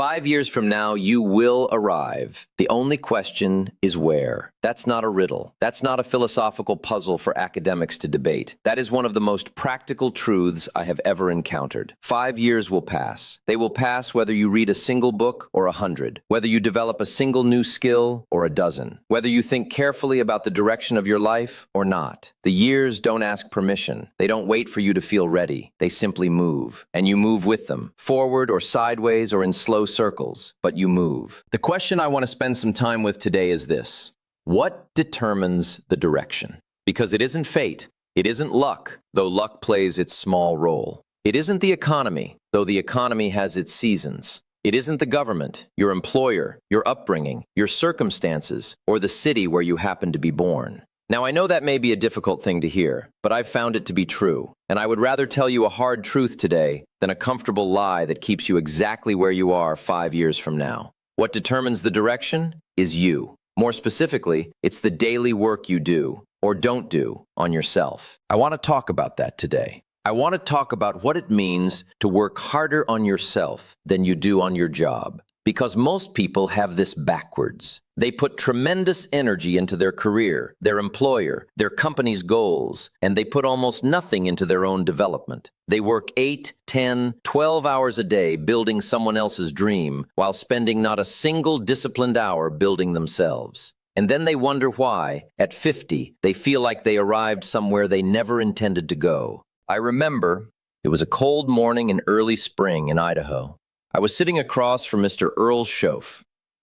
5 years from now, you will arrive. The only question is where. That's not a riddle. That's not a philosophical puzzle for academics to debate. That is one of the most practical truths I have ever encountered. 5 years will pass. They will pass whether you read a single book or 100, whether you develop a single new skill or a dozen, whether you think carefully about the direction of your life or not. The years don't ask permission. They don't wait for you to feel ready. They simply move, and you move with them, forward or sideways or in slow circles, but you move. The question I want to spend some time with today is this. What determines the direction? Because it isn't fate. It isn't luck, though luck plays its small role. It isn't the economy, though the economy has its seasons. It isn't the government, your employer, your upbringing, your circumstances, or the city where you happen to be born. Now, I know that may be a difficult thing to hear, but I've found it to be true, and I would rather tell you a hard truth today than a comfortable lie that keeps you exactly where you are 5 years from now. What determines the direction is you. More specifically, it's the daily work you do, or don't do, on yourself. I want to talk about that today. I want to talk about what it means to work harder on yourself than you do on your job. Because most people have this backwards. They put tremendous energy into their career, their employer, their company's goals, and they put almost nothing into their own development. They work 8, 10, 12 hours a day building someone else's dream while spending not a single disciplined hour building themselves. And then they wonder why, at 50, they feel like they arrived somewhere they never intended to go. I remember it was a cold morning in early spring in Idaho. I was sitting across from Mr. Earl Schoaf.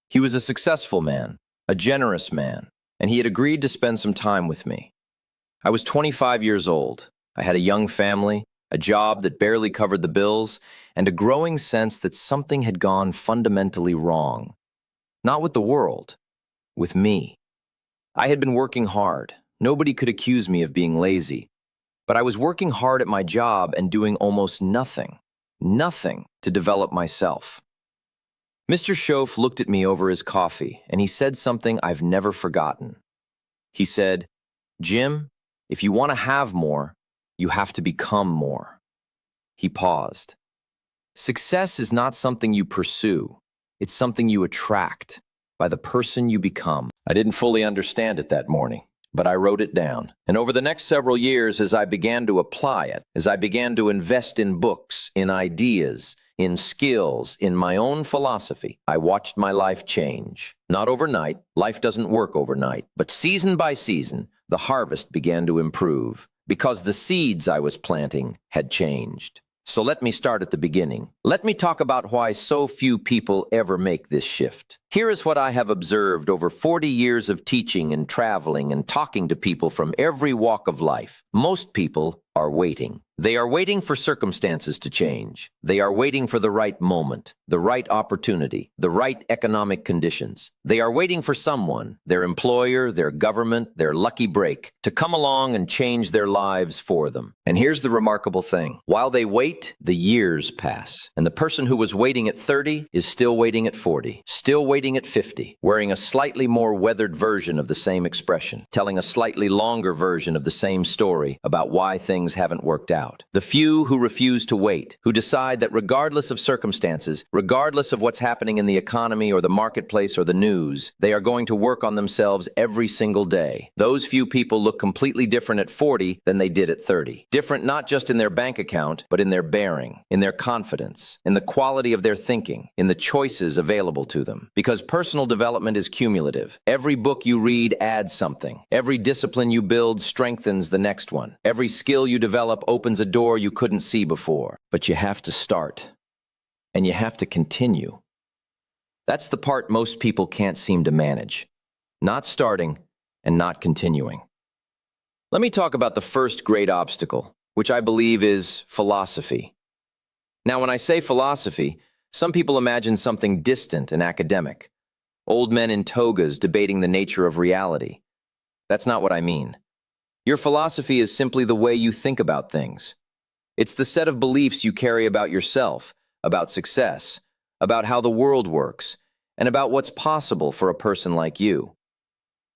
He was a successful man, a generous man, and he had agreed to spend some time with me. I was 25 years old. I had a young family, a job that barely covered the bills, and a growing sense that something had gone fundamentally wrong. Not with the world, with me. I had been working hard. Nobody could accuse me of being lazy. But I was working hard at my job and doing almost nothing to develop myself. Mr. Schoaf looked at me over his coffee, and he said something I've never forgotten. He said, "Jim, if you want to have more, you have to become more." He paused. Success is not something you pursue. It's something you attract by the person you become. I didn't fully understand it that morning, but I wrote it down. And over the next several years, as I began to apply it, as I began to invest in books, in ideas, in skills, in my own philosophy, I watched my life change. Not overnight, life doesn't work overnight, but season by season, the harvest began to improve, because the seeds I was planting had changed. So let me start at the beginning. Let me talk about why so few people ever make this shift. Here is what I have observed over 40 years of teaching and traveling and talking to people from every walk of life. Most people are waiting. They are waiting for circumstances to change. They are waiting for the right moment, the right opportunity, the right economic conditions. They are waiting for someone, their employer, their government, their lucky break, to come along and change their lives for them. And here's the remarkable thing. While they wait, the years pass. And the person who was waiting at 30 is still waiting at 40, still waiting at 50, wearing a slightly more weathered version of the same expression, telling a slightly longer version of the same story about why things haven't worked out. The few who refuse to wait, who decide that regardless of circumstances, regardless of what's happening in the economy or the marketplace or the news, they are going to work on themselves every single day. Those few people look completely different at 40 than they did at 30. Different not just in their bank account, but in their bearing, in their confidence, in the quality of their thinking, in the choices available to them. Because personal development is cumulative. Every book you read adds something. Every discipline you build strengthens the next one. Every skill you develop opens a door you couldn't see before. But you have to start. And you have to continue. That's the part most people can't seem to manage. Not starting and not continuing. Let me talk about the first great obstacle, which I believe is philosophy. Now, when I say philosophy, some people imagine something distant and academic. Old men in togas debating the nature of reality. That's not what I mean. Your philosophy is simply the way you think about things. It's the set of beliefs you carry about yourself, about success, about how the world works, and about what's possible for a person like you.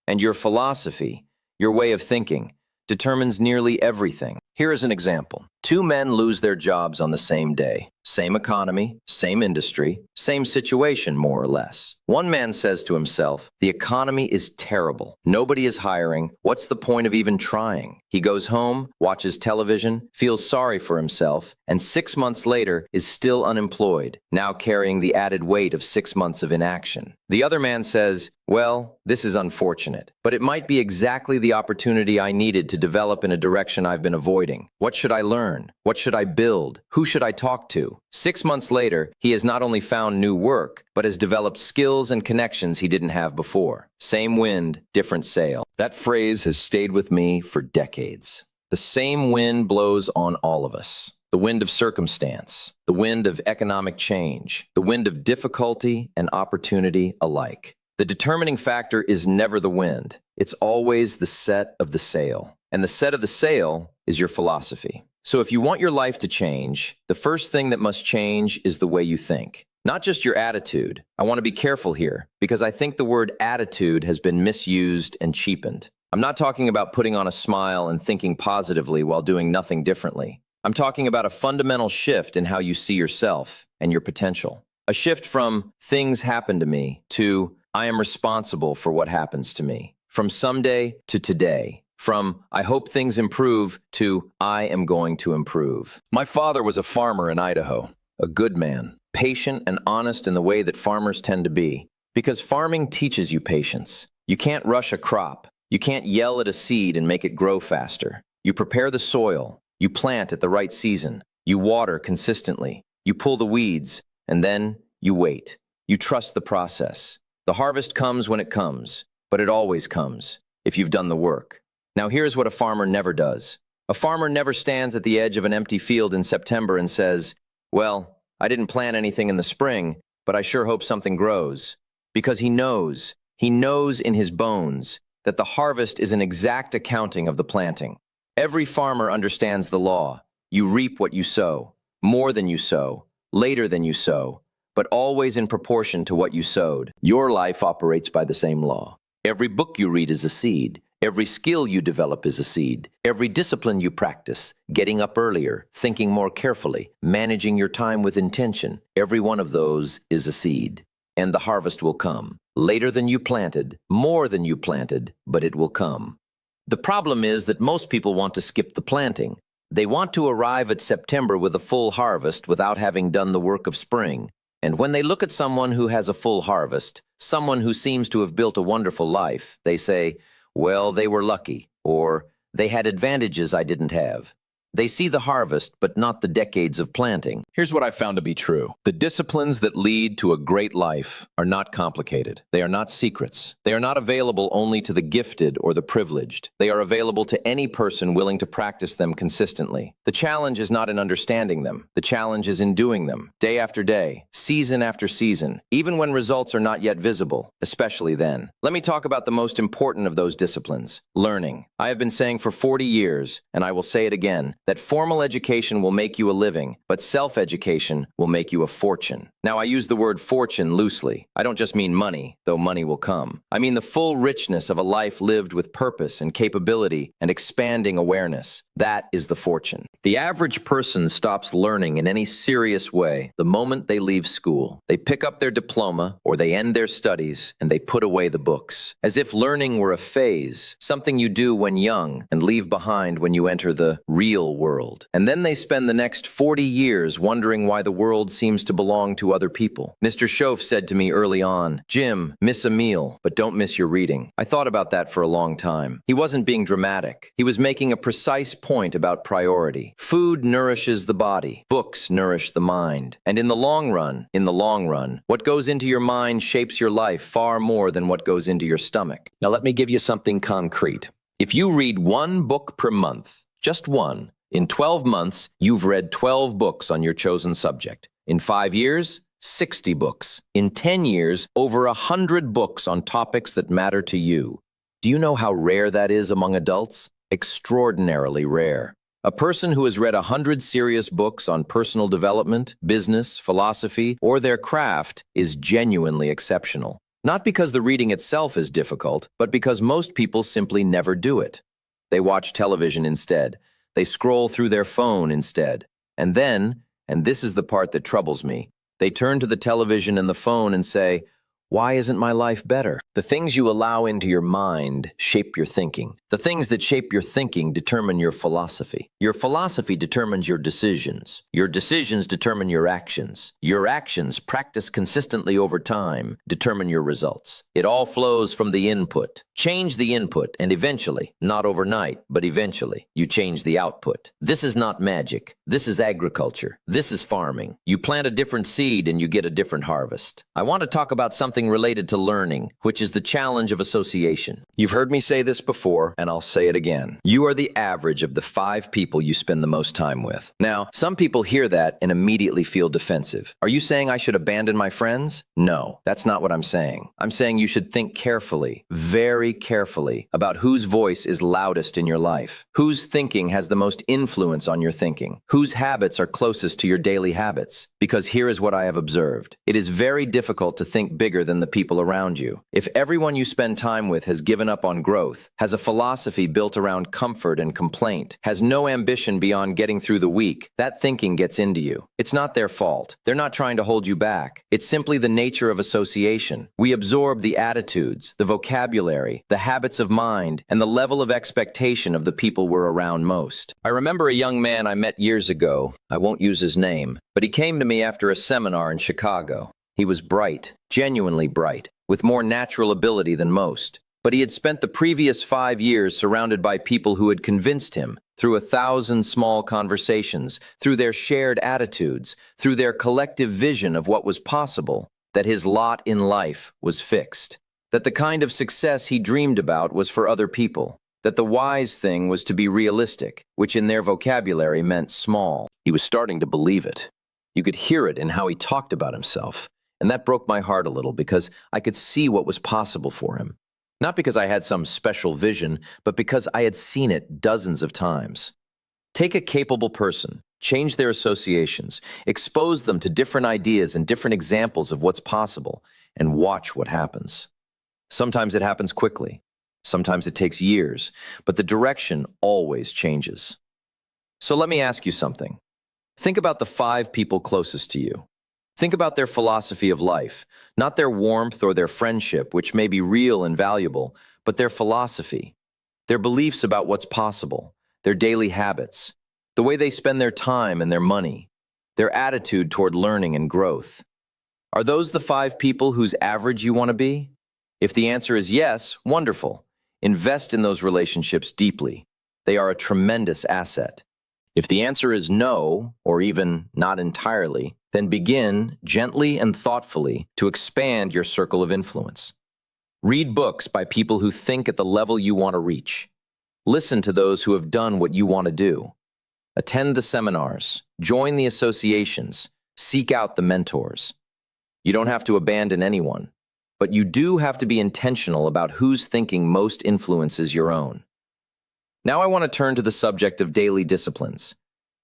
And your philosophy, your way of thinking, determines nearly everything. Here is an example. Two men lose their jobs on the same day. Same economy, same industry, same situation, more or less. One man says to himself, "The economy is terrible. Nobody is hiring. What's the point of even trying?" He goes home, watches television, feels sorry for himself, and 6 months later is still unemployed, now carrying the added weight of 6 months of inaction. The other man says, "Well, this is unfortunate, but it might be exactly the opportunity I needed to develop in a direction I've been avoiding. What should I learn? What should I build? Who should I talk to?" 6 months later, he has not only found new work, but has developed skills and connections he didn't have before. Same wind, different sail. That phrase has stayed with me for decades. The same wind blows on all of us. The wind of circumstance, the wind of economic change, the wind of difficulty and opportunity alike. The determining factor is never the wind. It's always the set of the sail. And the set of the sail is your philosophy. So if you want your life to change, the first thing that must change is the way you think. Not just your attitude. I want to be careful here, because I think the word attitude has been misused and cheapened. I'm not talking about putting on a smile and thinking positively while doing nothing differently. I'm talking about a fundamental shift in how you see yourself and your potential. A shift from "things happen to me" to "I am responsible for what happens to me." From someday to today. From "I hope things improve" to "I am going to improve." My father was a farmer in Idaho, a good man, patient and honest in the way that farmers tend to be. Because farming teaches you patience. You can't rush a crop. You can't yell at a seed and make it grow faster. You prepare the soil. You plant at the right season. You water consistently. You pull the weeds, and then you wait. You trust the process. The harvest comes when it comes, but it always comes if you've done the work. Now here's what a farmer never does. A farmer never stands at the edge of an empty field in September and says, "Well, I didn't plant anything in the spring, but I sure hope something grows." Because he knows in his bones that the harvest is an exact accounting of the planting. Every farmer understands the law. You reap what you sow, more than you sow, later than you sow, but always in proportion to what you sowed. Your life operates by the same law. Every book you read is a seed. Every skill you develop is a seed. Every discipline you practice, getting up earlier, thinking more carefully, managing your time with intention, every one of those is a seed. And the harvest will come. Later than you planted, more than you planted, but it will come. The problem is that most people want to skip the planting. They want to arrive at September with a full harvest without having done the work of spring. And when they look at someone who has a full harvest, someone who seems to have built a wonderful life, they say, "Well, they were lucky," or "They had advantages I didn't have." They see the harvest, but not the decades of planting. Here's what I found to be true. The disciplines that lead to a great life are not complicated. They are not secrets. They are not available only to the gifted or the privileged. They are available to any person willing to practice them consistently. The challenge is not in understanding them. The challenge is in doing them, day after day, season after season, even when results are not yet visible, especially then. Let me talk about the most important of those disciplines, learning. I have been saying for 40 years, and I will say it again, that formal education will make you a living, but self-education will make you a fortune. Now, I use the word fortune loosely. I don't just mean money, though money will come. I mean the full richness of a life lived with purpose and capability and expanding awareness. That is the fortune. The average person stops learning in any serious way the moment they leave school. They pick up their diploma or they end their studies and they put away the books. As if learning were a phase, something you do when young and leave behind when you enter the real world. And then they spend the next 40 years wondering why the world seems to belong to other people. Mr. Schoaf said to me early on, "Jim, miss a meal, but don't miss your reading." I thought about that for a long time. He wasn't being dramatic. He was making a precise point about priority. Food nourishes the body. Books nourish the mind. And in the long run, what goes into your mind shapes your life far more than what goes into your stomach. Now let me give you something concrete. If you read one book per month, just one, in 12 months, you've read 12 books on your chosen subject. In 5 years, 60 books. In 10 years, over 100 books on topics that matter to you. Do you know how rare that is among adults? Extraordinarily rare. A person who has read 100 serious books on personal development, business, philosophy, or their craft is genuinely exceptional. Not because the reading itself is difficult, but because most people simply never do it. They watch television instead. They scroll through their phone instead. And then And this is the part that troubles me. They turn to the television and the phone and say, "Why isn't my life better?" The things you allow into your mind shape your thinking. The things that shape your thinking determine your philosophy. Your philosophy determines your decisions. Your decisions determine your actions. Your actions, practiced consistently over time, determine your results. It all flows from the input. Change the input, and eventually, not overnight, but eventually, you change the output. This is not magic. This is agriculture. This is farming. You plant a different seed and you get a different harvest. I want to talk about something related to learning, which is the challenge of association. You've heard me say this before, and I'll say it again. You are the average of the 5 people you spend the most time with. Now, some people hear that and immediately feel defensive. Are you saying I should abandon my friends? No, that's not what I'm saying. I'm saying you should think carefully, very carefully, about whose voice is loudest in your life. Whose thinking has the most influence on your thinking? Whose habits are closest to your daily habits? Because here is what I have observed. It is very difficult to think bigger than the people around you. If everyone you spend time with has given up on growth, has a philosophy built around comfort and complaint, has no ambition beyond getting through the week, that thinking gets into you. It's not their fault. They're not trying to hold you back. It's simply the nature of association. We absorb the attitudes, the vocabulary, the habits of mind, and the level of expectation of the people we're around most. I remember a young man I met years ago. I won't use his name, but he came to me after a seminar in Chicago. He was bright, genuinely bright, with more natural ability than most. But he had spent the previous 5 years surrounded by people who had convinced him, through 1,000 small conversations, through their shared attitudes, through their collective vision of what was possible, that his lot in life was fixed. That the kind of success he dreamed about was for other people. That the wise thing was to be realistic, which in their vocabulary meant small. He was starting to believe it. You could hear it in how he talked about himself. And that broke my heart a little because I could see what was possible for him. Not because I had some special vision, but because I had seen it dozens of times. Take a capable person, change their associations, expose them to different ideas and different examples of what's possible, and watch what happens. Sometimes it happens quickly. Sometimes it takes years, but the direction always changes. So let me ask you something. Think about the 5 people closest to you. Think about their philosophy of life, not their warmth or their friendship, which may be real and valuable, but their philosophy, their beliefs about what's possible, their daily habits, the way they spend their time and their money, their attitude toward learning and growth. Are those the 5 people whose average you want to be? If the answer is yes, wonderful. Invest in those relationships deeply. They are a tremendous asset. If the answer is no, or even not entirely, then begin, gently and thoughtfully, to expand your circle of influence. Read books by people who think at the level you want to reach. Listen to those who have done what you want to do. Attend the seminars, join the associations, seek out the mentors. You don't have to abandon anyone, but you do have to be intentional about whose thinking most influences your own. Now I want to turn to the subject of daily disciplines,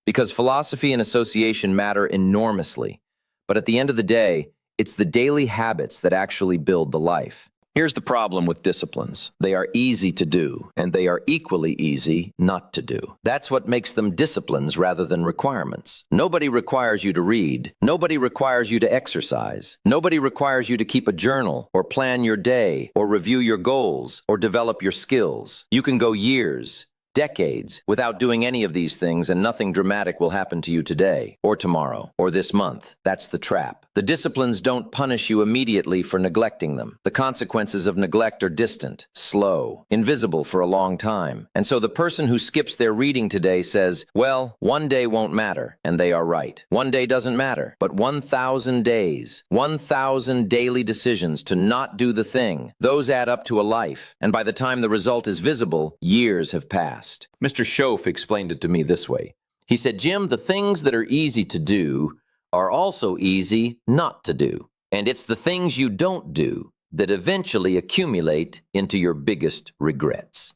because philosophy and association matter enormously, but at the end of the day, it's the daily habits that actually build the life. Here's the problem with disciplines. They are easy to do, and they are equally easy not to do. That's what makes them disciplines rather than requirements. Nobody requires you to read. Nobody requires you to exercise. Nobody requires you to keep a journal, or plan your day, or review your goals, or develop your skills. You can go years, decades, without doing any of these things, and nothing dramatic will happen to you today, or tomorrow, or this month. That's the trap. The disciplines don't punish you immediately for neglecting them. The consequences of neglect are distant, slow, invisible for a long time. And so the person who skips their reading today says, well, one day won't matter, and they are right. One day doesn't matter, but 1,000 days, 1,000 daily decisions to not do the thing, those add up to a life, and by the time the result is visible, years have passed. Mr. Schoaf explained it to me this way. He said, Jim, the things that are easy to do are also easy not to do. And it's the things you don't do that eventually accumulate into your biggest regrets.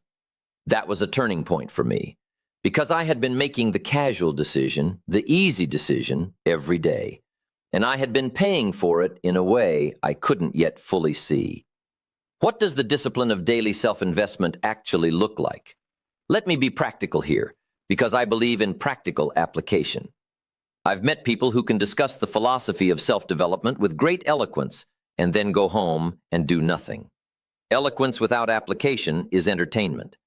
That was a turning point for me, because I had been making the casual decision, the easy decision, every day. And I had been paying for it in a way I couldn't yet fully see. What does the discipline of daily self-investment actually look like? Let me be practical here, because I believe in practical application. I've met people who can discuss the philosophy of self-development with great eloquence and then go home and do nothing. Eloquence without application is entertainment.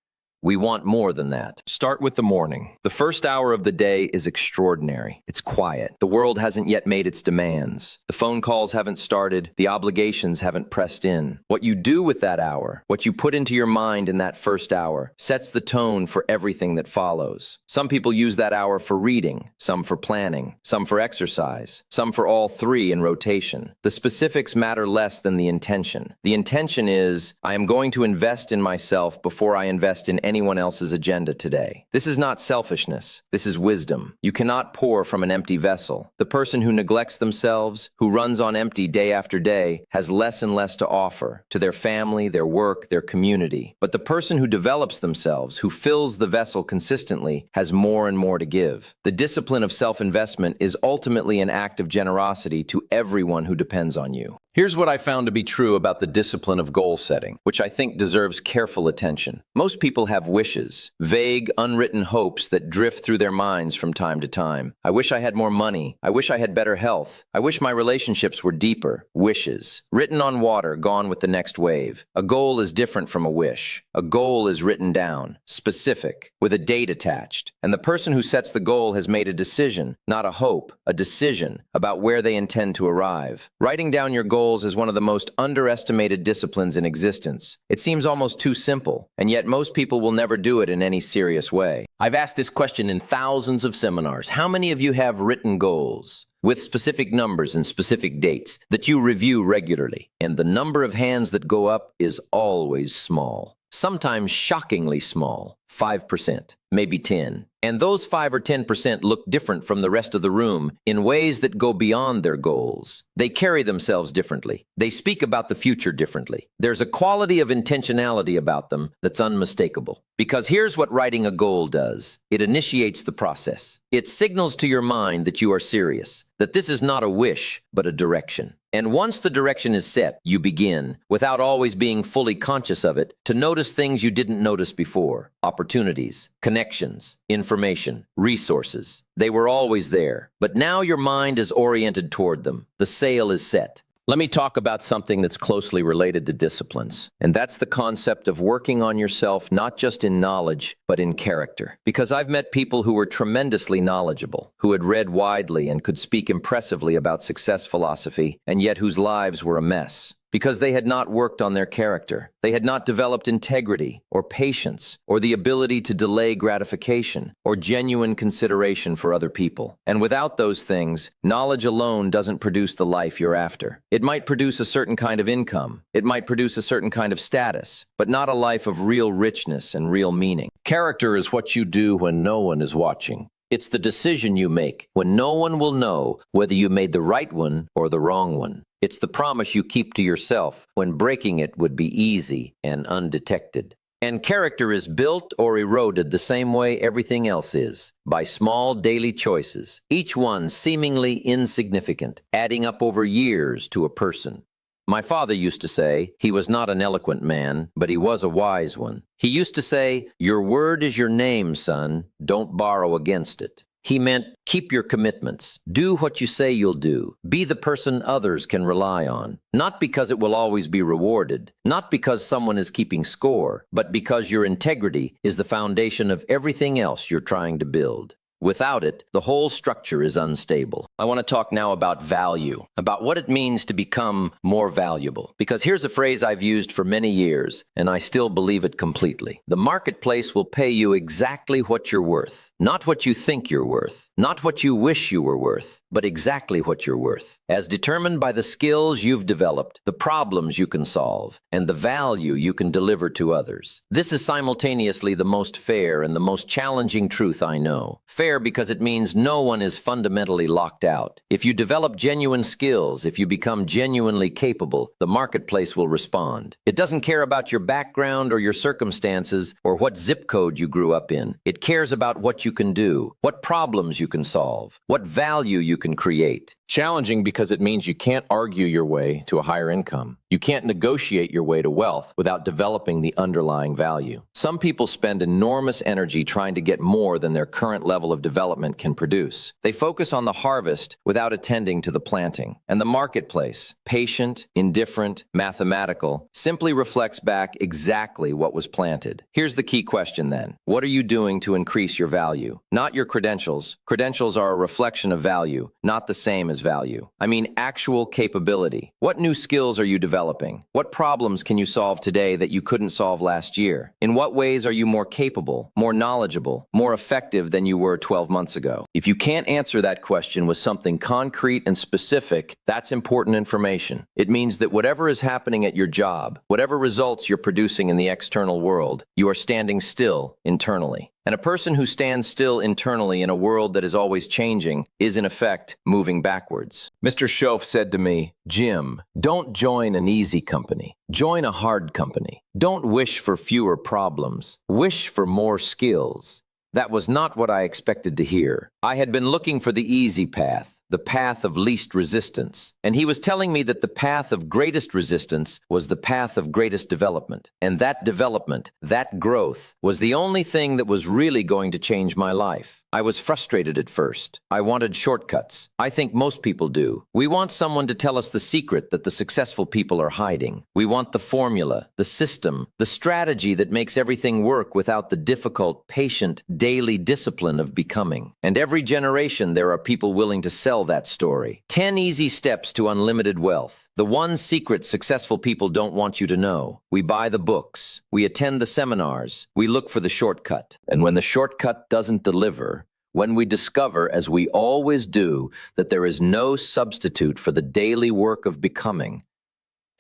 We want more than that. Start with the morning. The first hour of the day is extraordinary. It's quiet. The world hasn't yet made its demands. The phone calls haven't started. The obligations haven't pressed in. What you do with that hour, what you put into your mind in that first hour, sets the tone for everything that follows. Some people use that hour for reading, some for planning, some for exercise, some for all three in rotation. The specifics matter less than the intention. The intention is, I am going to invest in myself before I invest in anyone else's agenda today. This is not selfishness. This is wisdom. You cannot pour from an empty vessel. The person who neglects themselves, who runs on empty day after day, has less and less to offer to their family, their work, their community. But the person who develops themselves, who fills the vessel consistently, has more and more to give. The discipline of self-investment is ultimately an act of generosity to everyone who depends on you. Here's what I found to be true about the discipline of goal setting, which I think deserves careful attention. Most people have wishes, vague, unwritten hopes that drift through their minds from time to time. I wish I had more money. I wish I had better health. I wish my relationships were deeper. Wishes. Written on water, gone with the next wave. A goal is different from a wish. A goal is written down, specific, with a date attached. And the person who sets the goal has made a decision, not a hope, a decision about where they intend to arrive. Writing down your goals is one of the most underestimated disciplines in existence. It seems almost too simple, and yet most people will never do it in any serious way. I've asked this question in thousands of seminars. How many of you have written goals with specific numbers and specific dates that you review regularly? And the number of hands that go up is always small, sometimes shockingly small, 5%, maybe 10%. And those 5 or 10% look different from the rest of the room in ways that go beyond their goals. They carry themselves differently. They speak about the future differently. There's a quality of intentionality about them that's unmistakable. Because here's what writing a goal does. It initiates the process. It signals to your mind that you are serious, that this is not a wish, but a direction. And once the direction is set, you begin, without always being fully conscious of it, to notice things you didn't notice before. Opportunities, connections, information, resources. They were always there, but now your mind is oriented toward them. The sail is set. Let me talk about something that's closely related to disciplines, and that's the concept of working on yourself not just in knowledge, but in character. Because I've met people who were tremendously knowledgeable, who had read widely and could speak impressively about success philosophy, and yet whose lives were a mess. Because they had not worked on their character. They had not developed integrity or patience or the ability to delay gratification or genuine consideration for other people. And without those things, knowledge alone doesn't produce the life you're after. It might produce a certain kind of income. It might produce a certain kind of status, but not a life of real richness and real meaning. Character is what you do when no one is watching. It's the decision you make when no one will know whether you made the right one or the wrong one. It's the promise you keep to yourself when breaking it would be easy and undetected. And character is built or eroded the same way everything else is, by small daily choices, each one seemingly insignificant, adding up over years to a person. My father used to say he was not an eloquent man, but he was a wise one. He used to say, "Your word is your name, son. Don't borrow against it." He meant, keep your commitments. Do what you say you'll do. Be the person others can rely on. Not because it will always be rewarded, not because someone is keeping score, but because your integrity is the foundation of everything else you're trying to build. Without it, the whole structure is unstable. I want to talk now about value, about what it means to become more valuable. Because here's a phrase I've used for many years, and I still believe it completely. The marketplace will pay you exactly what you're worth. Not what you think you're worth. Not what you wish you were worth, but exactly what you're worth. As determined by the skills you've developed, the problems you can solve, and the value you can deliver to others. This is simultaneously the most fair and the most challenging truth I know. Fair because it means no one is fundamentally locked out. If you develop genuine skills, if you become genuinely capable, the marketplace will respond. It doesn't care about your background or your circumstances or what zip code you grew up in. It cares about what you can do, what problems you can solve, what value you can create. Challenging because it means you can't argue your way to a higher income. You can't negotiate your way to wealth without developing the underlying value. Some people spend enormous energy trying to get more than their current level of development can produce. They focus on the harvest without attending to the planting. And the marketplace, patient, indifferent, mathematical, simply reflects back exactly what was planted. Here's the key question then. What are you doing to increase your value? Not your credentials. Credentials are a reflection of value, not the same as value. I mean actual capability. What new skills are you developing? What problems can you solve today that you couldn't solve last year? In what ways are you more capable, more knowledgeable, more effective than you were 12 months ago? If you can't answer that question with something concrete and specific, that's important information. It means that whatever is happening at your job, whatever results you're producing in the external world, you are standing still internally. And a person who stands still internally in a world that is always changing is, in effect, moving backwards. Mr. Schoaf said to me, "Jim, don't join an easy company. Join a hard company. Don't wish for fewer problems. Wish for more skills." That was not what I expected to hear. I had been looking for the easy path, the path of least resistance. And he was telling me that the path of greatest resistance was the path of greatest development. And that development, that growth, was the only thing that was really going to change my life. I was frustrated at first. I wanted shortcuts. I think most people do. We want someone to tell us the secret that the successful people are hiding. We want the formula, the system, the strategy that makes everything work without the difficult, patient, daily discipline of becoming. And every generation there are people willing to sell that story. 10 easy steps to unlimited wealth. The one secret successful people don't want you to know. We buy the books. We attend the seminars. We look for the shortcut. And when the shortcut doesn't deliver, when we discover, as we always do, that there is no substitute for the daily work of becoming,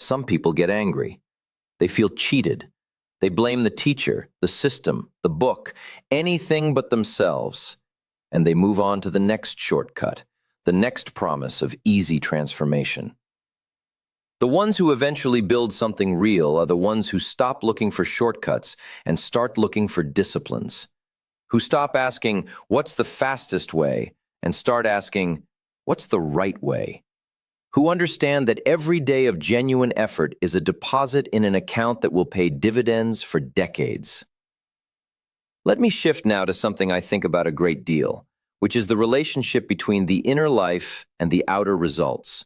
some people get angry. They feel cheated. They blame the teacher, the system, the book, anything but themselves. And they move on to the next shortcut, the next promise of easy transformation. The ones who eventually build something real are the ones who stop looking for shortcuts and start looking for disciplines. Who stop asking, what's the fastest way, and start asking, what's the right way? Who understand that every day of genuine effort is a deposit in an account that will pay dividends for decades. Let me shift now to something I think about a great deal, which is the relationship between the inner life and the outer results,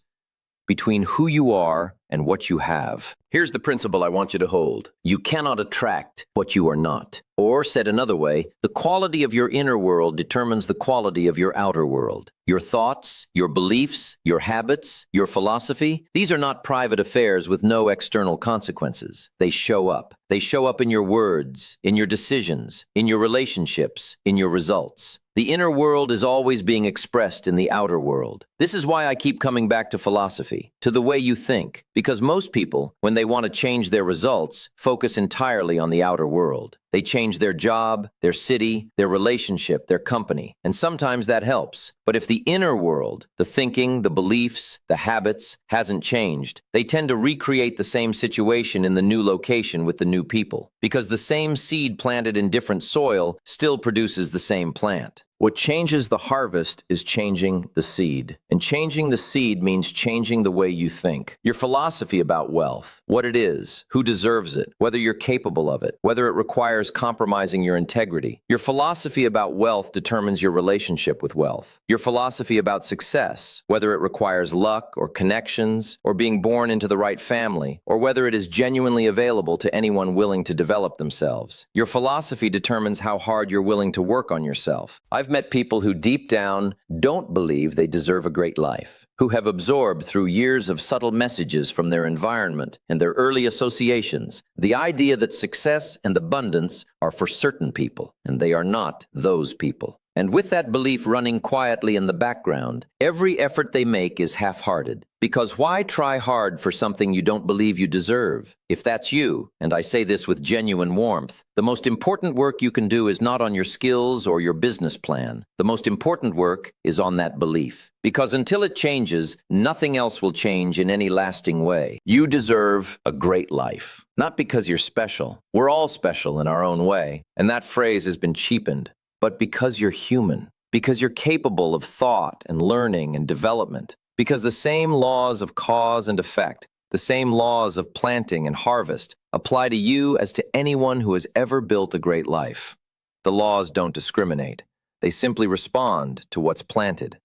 between who you are and what you have. Here's the principle I want you to hold. You cannot attract what you are not. Or, said another way, the quality of your inner world determines the quality of your outer world. Your thoughts, your beliefs, your habits, your philosophy, these are not private affairs with no external consequences. They show up. They show up in your words, in your decisions, in your relationships, in your results. The inner world is always being expressed in the outer world. This is why I keep coming back to philosophy, to the way you think, because most people, when they want to change their results, focus entirely on the outer world. They change their job, their city, their relationship, their company, and sometimes that helps. But if the inner world, the thinking, the beliefs, the habits, hasn't changed, they tend to recreate the same situation in the new location with the new people, because the same seed planted in different soil still produces the same plant. What changes the harvest is changing the seed. And changing the seed means changing the way you think. Your philosophy about wealth, what it is, who deserves it, whether you're capable of it, whether it requires compromising your integrity. Your philosophy about wealth determines your relationship with wealth. Your philosophy about success, whether it requires luck or connections or being born into the right family, or whether it is genuinely available to anyone willing to develop themselves. Your philosophy determines how hard you're willing to work on yourself. I've met people who deep down don't believe they deserve a great life, who have absorbed through years of subtle messages from their environment and their early associations the idea that success and abundance are for certain people, and they are not those people. And with that belief running quietly in the background, every effort they make is half-hearted. Because why try hard for something you don't believe you deserve? If that's you, and I say this with genuine warmth, the most important work you can do is not on your skills or your business plan. The most important work is on that belief. Because until it changes, nothing else will change in any lasting way. You deserve a great life. Not because you're special. We're all special in our own way, and that phrase has been cheapened. But because you're human, because you're capable of thought and learning and development, because the same laws of cause and effect, the same laws of planting and harvest apply to you as to anyone who has ever built a great life. The laws don't discriminate. They simply respond to what's planted.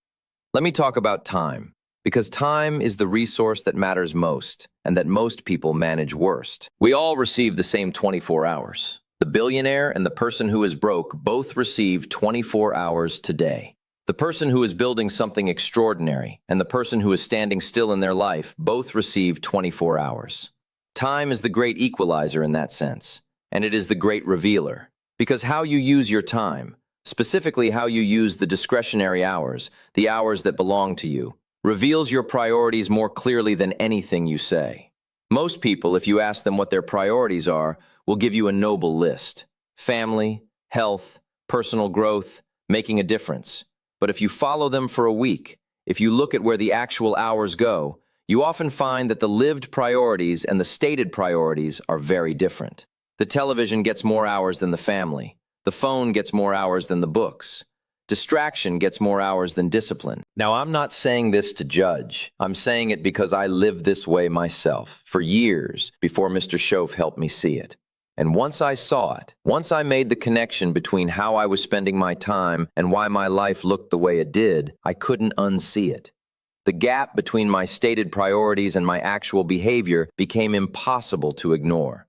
Let me talk about time, because time is the resource that matters most and that most people manage worst. We all receive the same 24 hours. The billionaire and the person who is broke both receive 24 hours today. The person who is building something extraordinary and the person who is standing still in their life both receive 24 hours. Time is the great equalizer in that sense, and it is the great revealer. Because how you use your time, specifically how you use the discretionary hours, the hours that belong to you, reveals your priorities more clearly than anything you say. Most people, if you ask them what their priorities are, will give you a noble list: family, health, personal growth, making a difference. But if you follow them for a week, if you look at where the actual hours go, you often find that the lived priorities and the stated priorities are very different. The television gets more hours than the family. The phone gets more hours than the books. Distraction gets more hours than discipline. Now, I'm not saying this to judge. I'm saying it because I lived this way myself for years before Mr. Schoaf helped me see it. And once I saw it, once I made the connection between how I was spending my time and why my life looked the way it did, I couldn't unsee it. The gap between my stated priorities and my actual behavior became impossible to ignore.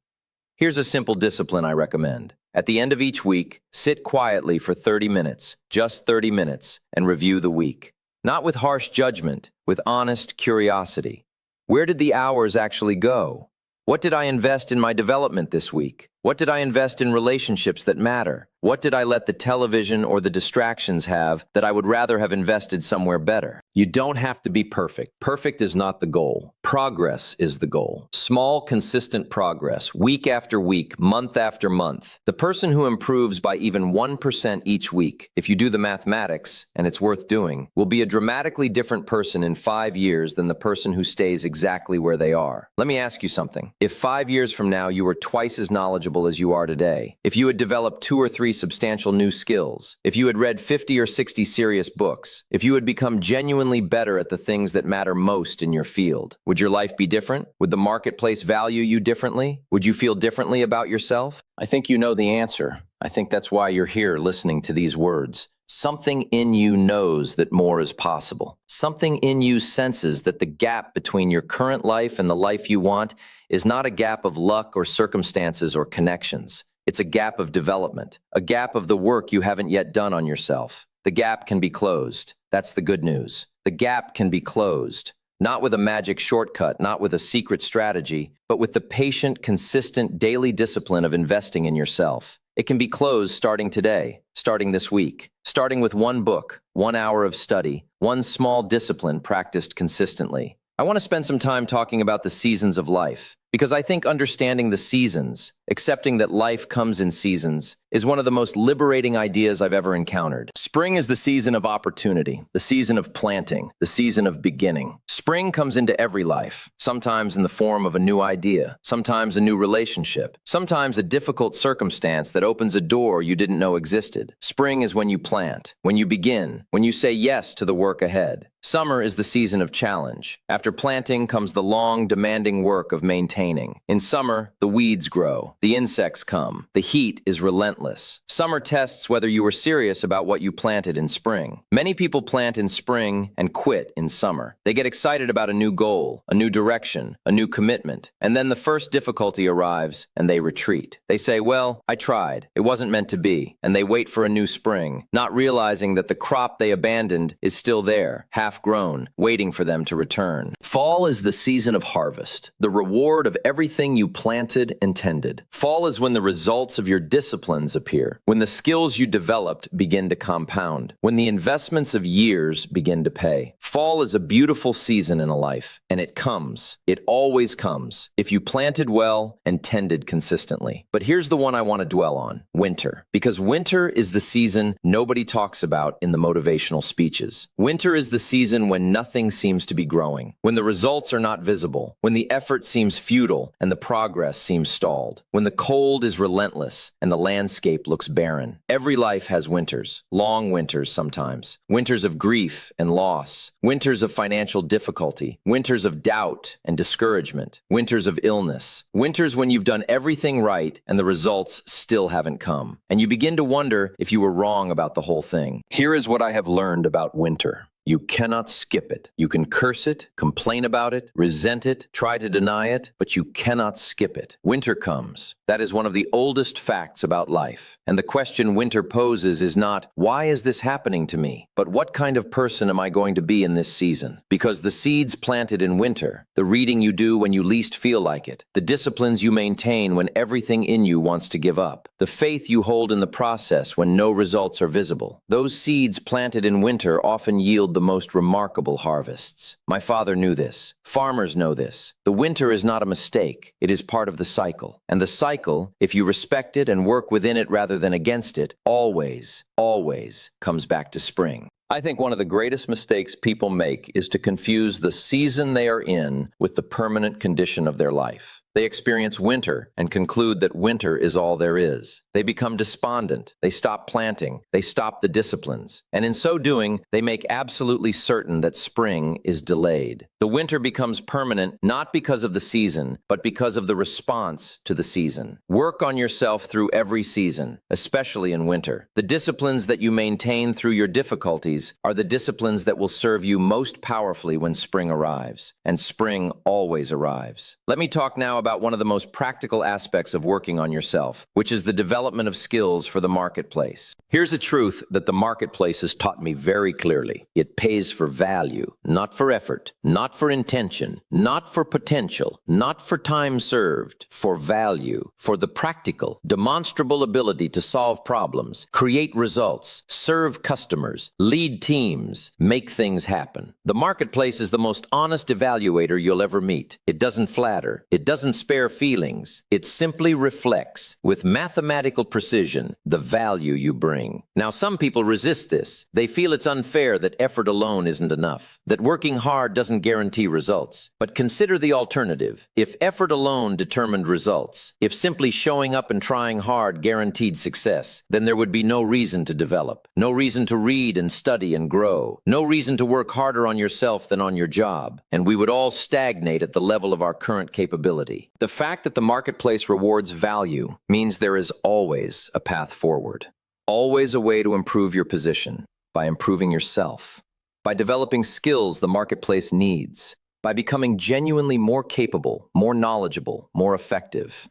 Here's a simple discipline I recommend. At the end of each week, sit quietly for 30 minutes, just 30 minutes, and review the week. Not with harsh judgment, with honest curiosity. Where did the hours actually go? What did I invest in my development this week? What did I invest in relationships that matter? What did I let the television or the distractions have that I would rather have invested somewhere better? You don't have to be perfect. Perfect is not the goal. Progress is the goal. Small, consistent progress, week after week, month after month. The person who improves by even 1% each week, if you do the mathematics, and it's worth doing, will be a dramatically different person in 5 years than the person who stays exactly where they are. Let me ask you something. If 5 years from now you were twice as knowledgeable as you are today, if you had developed 2 or 3 substantial new skills, if you had read 50 or 60 serious books, if you had become genuinely better at the things that matter most in your field, would your life be different? Would the marketplace value you differently? Would you feel differently about yourself? I think you know the answer. I think that's why you're here listening to these words. Something in you knows that more is possible. Something in you senses that the gap between your current life and the life you want is not a gap of luck or circumstances or connections. It's a gap of development, a gap of the work you haven't yet done on yourself. The gap can be closed. That's the good news. The gap can be closed. Not with a magic shortcut, not with a secret strategy, but with the patient, consistent, daily discipline of investing in yourself. It can be closed starting today, starting this week, starting with 1 book, 1 hour of study, 1 small discipline practiced consistently. I want to spend some time talking about the seasons of life, because I think understanding the seasons, accepting that life comes in seasons, is one of the most liberating ideas I've ever encountered. Spring is the season of opportunity, the season of planting, the season of beginning. Spring comes into every life, sometimes in the form of a new idea, sometimes a new relationship, sometimes a difficult circumstance that opens a door you didn't know existed. Spring is when you plant, when you begin, when you say yes to the work ahead. Summer is the season of challenge. After planting comes the long, demanding work of maintaining. In summer, the weeds grow, the insects come, the heat is relentless. Summer tests whether you were serious about what you planted in spring. Many people plant in spring and quit in summer. They get excited about a new goal, a new direction, a new commitment, and then the first difficulty arrives and they retreat. They say, well, I tried, it wasn't meant to be, and they wait for a new spring, not realizing that the crop they abandoned is still there, half grown, waiting for them to return. Fall is the season of harvest, the reward of everything you planted and tended. Fall is when the results of your disciplines appear, when the skills you developed begin to compound, when the investments of years begin to pay. Fall is a beautiful season in a life, and it comes. It always comes, if you planted well and tended consistently. But here's the one I want to dwell on, winter. Because winter is the season nobody talks about in the motivational speeches. Winter is the season when nothing seems to be growing, when the results are not visible, when the effort seems futile, futile and the progress seems stalled. When the cold is relentless and the landscape looks barren. Every life has winters, long winters sometimes. Winters of grief and loss. Winters of financial difficulty. Winters of doubt and discouragement. Winters of illness. Winters when you've done everything right and the results still haven't come. And you begin to wonder if you were wrong about the whole thing. Here is what I have learned about winter. You cannot skip it. You can curse it, complain about it, resent it, try to deny it, but you cannot skip it. Winter comes. That is one of the oldest facts about life. And the question winter poses is not, why is this happening to me? But what kind of person am I going to be in this season? Because the seeds planted in winter, the reading you do when you least feel like it, the disciplines you maintain when everything in you wants to give up, the faith you hold in the process when no results are visible, those seeds planted in winter often yield the most remarkable harvests. My father knew this. Farmers know this. The winter is not a mistake. It is part of the cycle. And the cycle, if you respect it and work within it rather than against it, always, always comes back to spring. I think one of the greatest mistakes people make is to confuse the season they are in with the permanent condition of their life. They experience winter and conclude that winter is all there is. They become despondent. They stop planting. They stop the disciplines. And in so doing, they make absolutely certain that spring is delayed. The winter becomes permanent not because of the season, but because of the response to the season. Work on yourself through every season, especially in winter. The disciplines that you maintain through your difficulties are the disciplines that will serve you most powerfully when spring arrives. And spring always arrives. Let me talk now about one of the most practical aspects of working on yourself, which is the development of skills for the marketplace. Here's a truth that the marketplace has taught me very clearly. It pays for value, not for effort, not for intention, not for potential, not for time served, for value, for the practical, demonstrable ability to solve problems, create results, serve customers, lead teams, make things happen. The marketplace is the most honest evaluator you'll ever meet. It doesn't flatter. It doesn't spare feelings. It simply reflects, with mathematical precision, the value you bring. Now, some people resist this. They feel it's unfair that effort alone isn't enough, that working hard doesn't guarantee results. But consider the alternative. If effort alone determined results, if simply showing up and trying hard guaranteed success, then there would be no reason to develop, no reason to read and study and grow, no reason to work harder on yourself than on your job, and we would all stagnate at the level of our current capability. The fact that the marketplace rewards value means there is always a path forward, always a way to improve your position, by improving yourself, by developing skills the marketplace needs, by becoming genuinely more capable, more knowledgeable, more effective.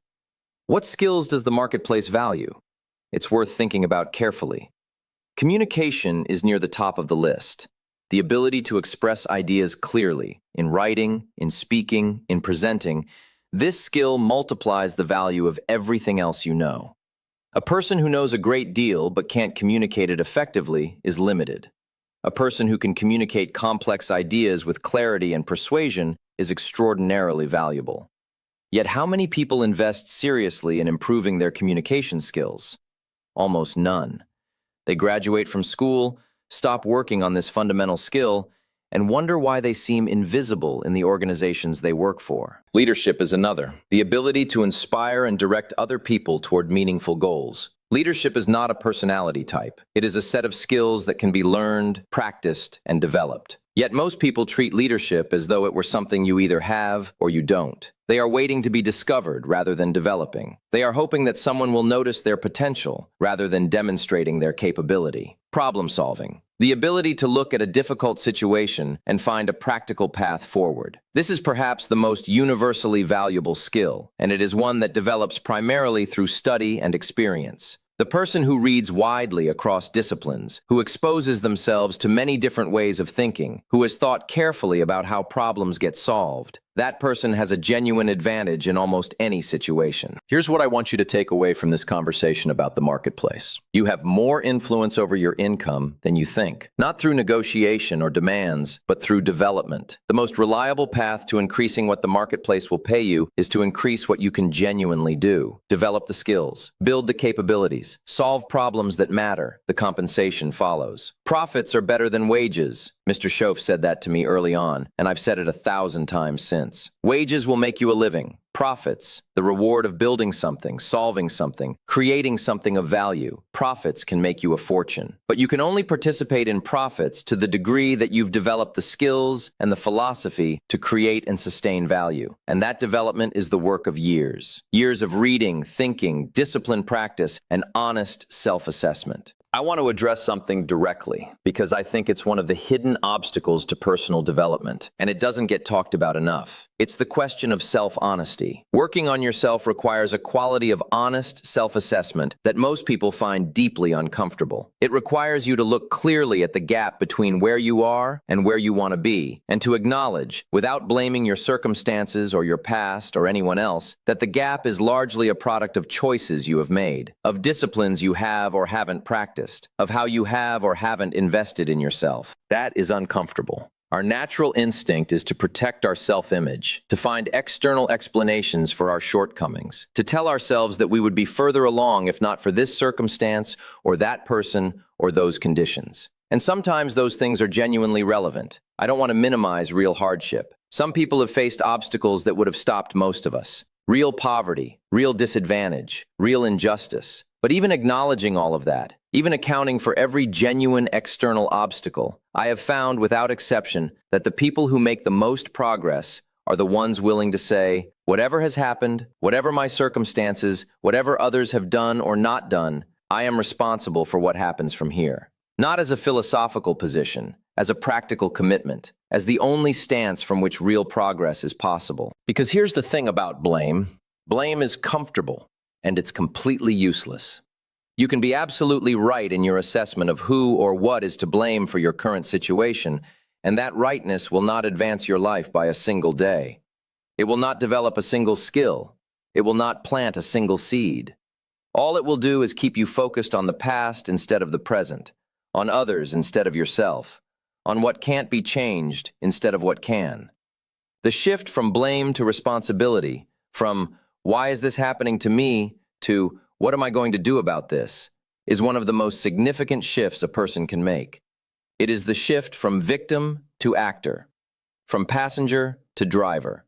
What skills does the marketplace value? It's worth thinking about carefully. Communication is near the top of the list. The ability to express ideas clearly, in writing, in speaking, in presenting. This skill multiplies the value of everything else you know. A person who knows a great deal but can't communicate it effectively is limited. A person who can communicate complex ideas with clarity and persuasion is extraordinarily valuable. Yet how many people invest seriously in improving their communication skills? Almost none. They graduate from school, stop working on this fundamental skill, and wonder why they seem invisible in the organizations they work for. Leadership is another. The ability to inspire and direct other people toward meaningful goals. Leadership is not a personality type. It is a set of skills that can be learned, practiced, and developed. Yet most people treat leadership as though it were something you either have or you don't. They are waiting to be discovered rather than developing. They are hoping that someone will notice their potential rather than demonstrating their capability. Problem solving. The ability to look at a difficult situation and find a practical path forward. This is perhaps the most universally valuable skill, and it is one that develops primarily through study and experience. The person who reads widely across disciplines, who exposes themselves to many different ways of thinking, who has thought carefully about how problems get solved, that person has a genuine advantage in almost any situation. Here's what I want you to take away from this conversation about the marketplace. You have more influence over your income than you think, not through negotiation or demands, but through development. The most reliable path to increasing what the marketplace will pay you is to increase what you can genuinely do. Develop the skills, build the capabilities, solve problems that matter. The compensation follows. Profits are better than wages. Mr. Schoaf said that to me early on, and I've said it 1,000 times since. Wages will make you a living. Profits, the reward of building something, solving something, creating something of value. Profits can make you a fortune. But you can only participate in profits to the degree that you've developed the skills and the philosophy to create and sustain value. And that development is the work of years. Years of reading, thinking, disciplined practice, and honest self-assessment. I want to address something directly because I think it's one of the hidden obstacles to personal development, and it doesn't get talked about enough. It's the question of self-honesty. Working on yourself requires a quality of honest self-assessment that most people find deeply uncomfortable. It requires you to look clearly at the gap between where you are and where you want to be, and to acknowledge, without blaming your circumstances or your past or anyone else, that the gap is largely a product of choices you have made, of disciplines you have or haven't practiced, of how you have or haven't invested in yourself. That is uncomfortable. Our natural instinct is to protect our self-image, to find external explanations for our shortcomings, to tell ourselves that we would be further along if not for this circumstance or that person or those conditions. And sometimes those things are genuinely relevant. I don't want to minimize real hardship. Some people have faced obstacles that would have stopped most of us. Real poverty, real disadvantage, real injustice. But even acknowledging all of that, even accounting for every genuine external obstacle, I have found without exception that the people who make the most progress are the ones willing to say, whatever has happened, whatever my circumstances, whatever others have done or not done, I am responsible for what happens from here. Not as a philosophical position, as a practical commitment, as the only stance from which real progress is possible. Because here's the thing about blame. Blame is comfortable, and it's completely useless. You can be absolutely right in your assessment of who or what is to blame for your current situation, and that rightness will not advance your life by a single day. It will not develop a single skill. It will not plant a single seed. All it will do is keep you focused on the past instead of the present, on others instead of yourself, on what can't be changed instead of what can. The shift from blame to responsibility, from why is this happening to me to what am I going to do about this, is one of the most significant shifts a person can make. It is the shift from victim to actor, from passenger to driver.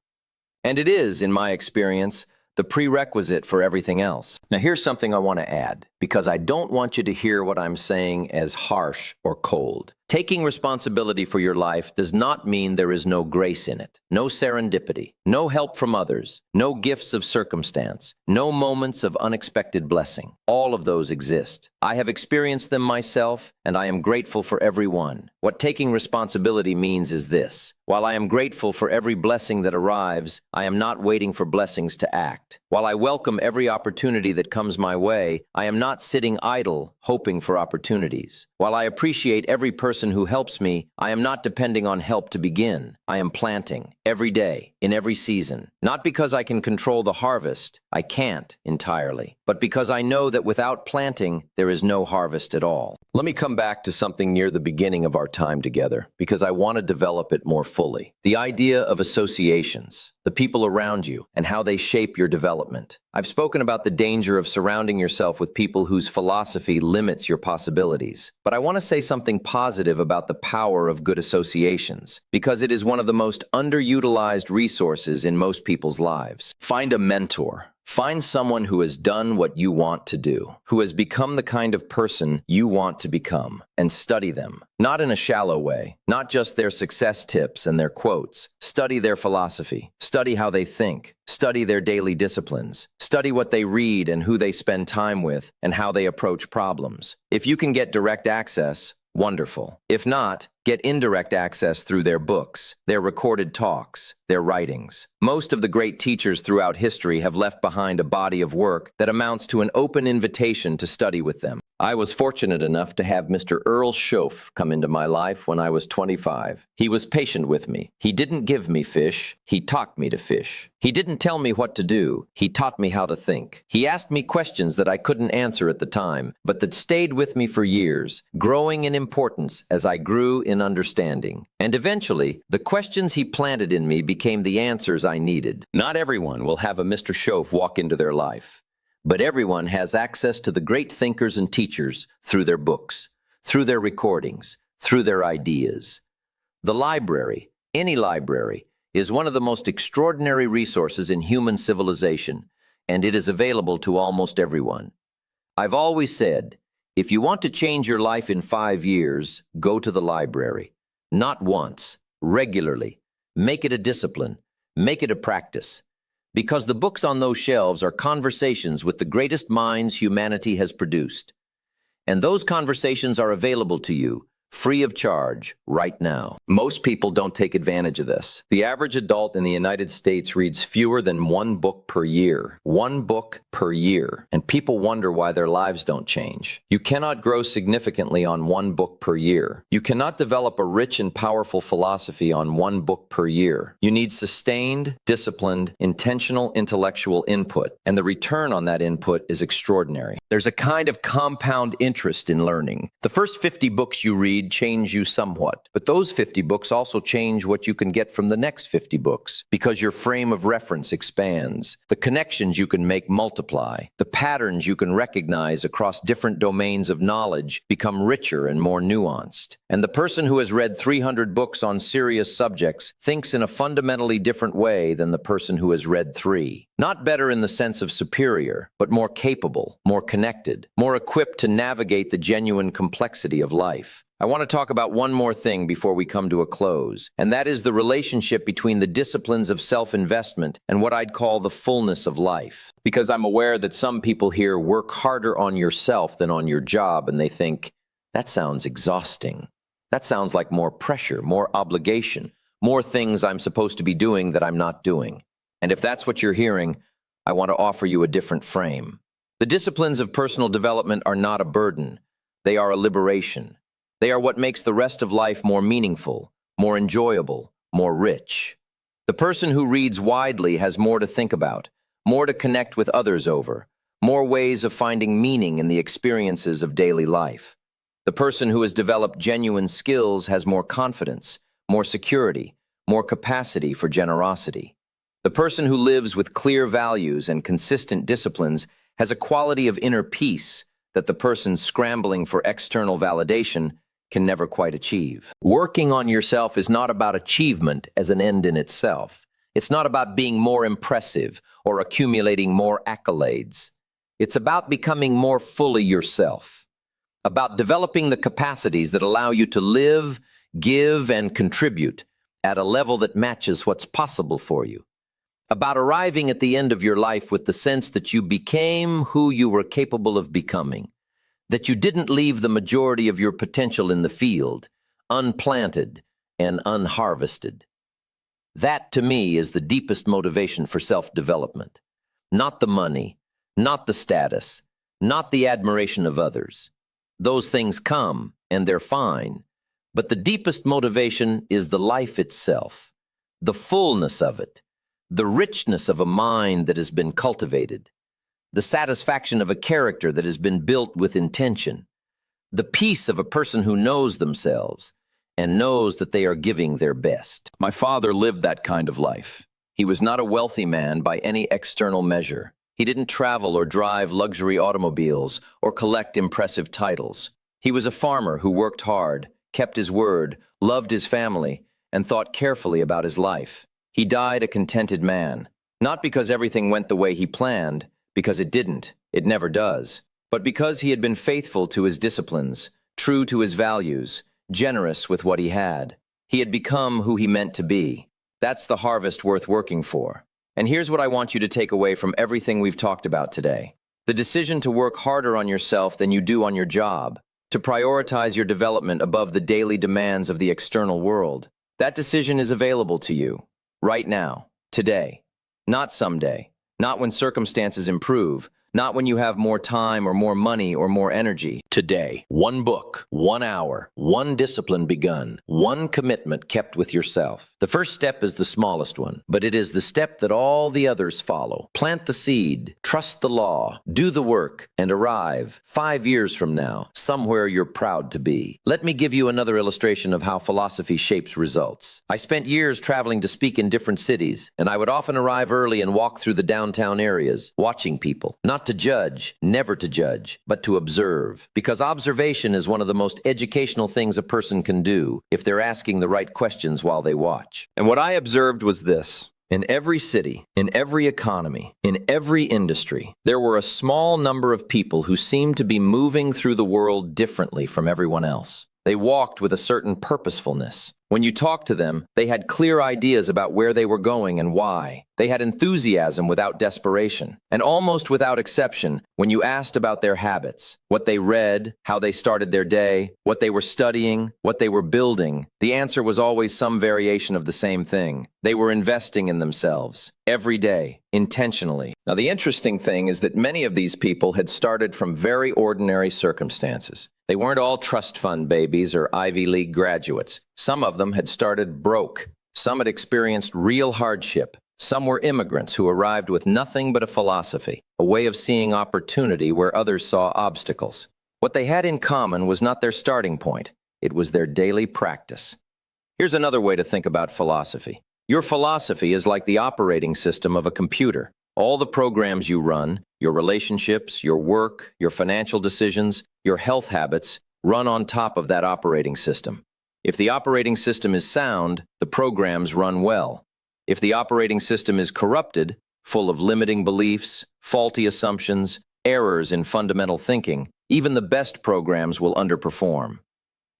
And it is, in my experience, the prerequisite for everything else. Now here's something I want to add, because I don't want you to hear what I'm saying as harsh or cold. Taking responsibility for your life does not mean there is no grace in it, no serendipity, no help from others, no gifts of circumstance, no moments of unexpected blessing. All of those exist. I have experienced them myself, and I am grateful for every one. What taking responsibility means is this: while I am grateful for every blessing that arrives, I am not waiting for blessings to act. While I welcome every opportunity that comes my way, I am not sitting idle, hoping for opportunities. While I appreciate every person who helps me, I am not depending on help to begin. I am planting, every day, in every season. Not because I can control the harvest, I can't entirely, but because I know that without planting, there is no harvest at all. Let me come back to something near the beginning of our time together, because I want to develop it more fully. The idea of associations, the people around you, and how they shape your development. I've spoken about the danger of surrounding yourself with people whose philosophy limits your possibilities. But I want to say something positive about the power of good associations, because it is one of the most underutilized resources in most people's lives. Find a mentor. Find someone who has done what you want to do, who has become the kind of person you want to become, and study them. Not in a shallow way, not just their success tips and their quotes. Study their philosophy. Study how they think. Study their daily disciplines. Study what they read and who they spend time with and how they approach problems. If you can get direct access, wonderful. If not, get indirect access through their books, their recorded talks, their writings. Most of the great teachers throughout history have left behind a body of work that amounts to an open invitation to study with them. I was fortunate enough to have Mr. Earl Schoaf come into my life when I was 25. He was patient with me. He didn't give me fish. He taught me to fish. He didn't tell me what to do. He taught me how to think. He asked me questions that I couldn't answer at the time, but that stayed with me for years, growing in importance as I grew in understanding. And eventually, the questions he planted in me became the answers I needed. Not everyone will have a Mr. Schoaf walk into their life. But everyone has access to the great thinkers and teachers through their books, through their recordings, through their ideas. The library, any library, is one of the most extraordinary resources in human civilization, and it is available to almost everyone. I've always said, if you want to change your life in 5 years, go to the library. Not once, regularly. Make it a discipline. Make it a practice. Because the books on those shelves are conversations with the greatest minds humanity has produced. And those conversations are available to you, free of charge, right now. Most people don't take advantage of this. The average adult in the United States reads fewer than 1 book per year. 1 book per year. And people wonder why their lives don't change. You cannot grow significantly on 1 book per year. You cannot develop a rich and powerful philosophy on 1 book per year. You need sustained, disciplined, intentional intellectual input, and the return on that input is extraordinary. There's a kind of compound interest in learning. The first 50 books you read change you somewhat, but those 50 books also change what you can get from the next 50 books, because your frame of reference expands. The connections you can make multiply. The patterns you can recognize across different domains of knowledge become richer and more nuanced. And the person who has read 300 books on serious subjects thinks in a fundamentally different way than the person who has read 3. Not better in the sense of superior, but more capable, more connected, more equipped to navigate the genuine complexity of life. I want to talk about one more thing before we come to a close, and that is the relationship between the disciplines of self-investment and what I'd call the fullness of life. Because I'm aware that some people here work harder on yourself than on your job, and they think, that sounds exhausting. That sounds like more pressure, more obligation, more things I'm supposed to be doing that I'm not doing. And if that's what you're hearing, I want to offer you a different frame. The disciplines of personal development are not a burden. They are a liberation. They are what makes the rest of life more meaningful, more enjoyable, more rich. The person who reads widely has more to think about, more to connect with others over, more ways of finding meaning in the experiences of daily life. The person who has developed genuine skills has more confidence, more security, more capacity for generosity. The person who lives with clear values and consistent disciplines has a quality of inner peace that the person scrambling for external validation can never quite achieve. Working on yourself is not about achievement as an end in itself. It's not about being more impressive or accumulating more accolades. It's about becoming more fully yourself, about developing the capacities that allow you to live, give, and contribute at a level that matches what's possible for you, about arriving at the end of your life with the sense that you became who you were capable of becoming, that you didn't leave the majority of your potential in the field, unplanted and unharvested. That, to me, is the deepest motivation for self-development. Not the money, not the status, not the admiration of others. Those things come, and they're fine. But the deepest motivation is the life itself, the fullness of it, the richness of a mind that has been cultivated, the satisfaction of a character that has been built with intention, the peace of a person who knows themselves and knows that they are giving their best. My father lived that kind of life. He was not a wealthy man by any external measure. He didn't travel or drive luxury automobiles or collect impressive titles. He was a farmer who worked hard, kept his word, loved his family, and thought carefully about his life. He died a contented man, not because everything went the way he planned, because it didn't, it never does, but because he had been faithful to his disciplines, true to his values, generous with what he had. He had become who he meant to be. That's the harvest worth working for. And here's what I want you to take away from everything we've talked about today. The decision to work harder on yourself than you do on your job, to prioritize your development above the daily demands of the external world. That decision is available to you, right now, today, not someday. Not when circumstances improve, not when you have more time or more money or more energy. Today, 1 book, 1 hour, 1 discipline begun, 1 commitment kept with yourself. The first step is the smallest one, but it is the step that all the others follow. Plant the seed, trust the law, do the work, and arrive 5 years from now, somewhere you're proud to be. Let me give you another illustration of how philosophy shapes results. I spent years traveling to speak in different cities, and I would often arrive early and walk through the downtown areas, watching people, not to judge, never to judge, but to observe. Because because observation is one of the most educational things a person can do if they're asking the right questions while they watch. And what I observed was this. In every city, in every economy, in every industry, there were a small number of people who seemed to be moving through the world differently from everyone else. They walked with a certain purposefulness. When you talked to them, they had clear ideas about where they were going and why. They had enthusiasm without desperation. And almost without exception, when you asked about their habits, what they read, how they started their day, what they were studying, what they were building, the answer was always some variation of the same thing. They were investing in themselves, every day, intentionally. Now, the interesting thing is that many of these people had started from very ordinary circumstances. They weren't all trust fund babies or Ivy League graduates. Some of them had started broke. Some had experienced real hardship. Some were immigrants who arrived with nothing but a philosophy, a way of seeing opportunity where others saw obstacles. What they had in common was not their starting point. It was their daily practice. Here's another way to think about philosophy. Your philosophy is like the operating system of a computer. All the programs you run, your relationships, your work, your financial decisions, your health habits, run on top of that operating system. If the operating system is sound, the programs run well. If the operating system is corrupted, full of limiting beliefs, faulty assumptions, errors in fundamental thinking, even the best programs will underperform.